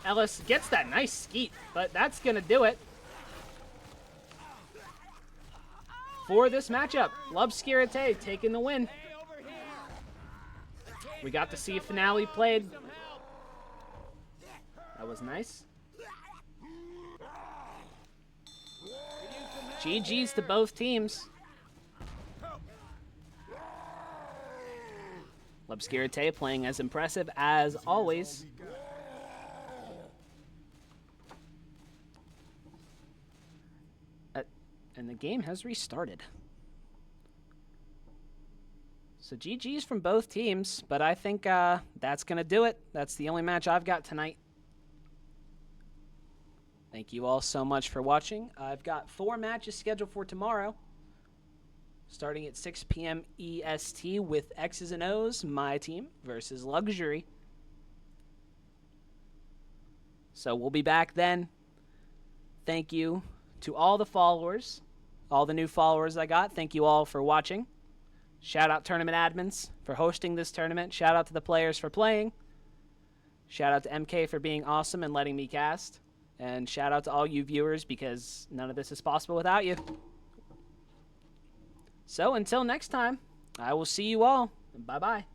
Speaker 1: Ellis gets that nice skeet, but that's going to do it for this matchup. L'Obscurité taking the win. We got to see a finale played. That was nice. GG's to both teams. L'Obscurité playing as impressive as always. And the game has restarted. So GG's from both teams, but I think that's going to do it. That's the only match I've got tonight. Thank you all so much for watching. I've got 4 matches scheduled for tomorrow, starting at 6 p.m. EST with X's and O's, my team, versus Luxury. So we'll be back then. Thank you to all the followers, all the new followers I got. Thank you all for watching. Shout out tournament admins for hosting this tournament. Shout out to the players for playing. Shout out to MK for being awesome and letting me cast. And shout out to all you viewers, because none of this is possible without you. So until next time, I will see you all. Bye-bye.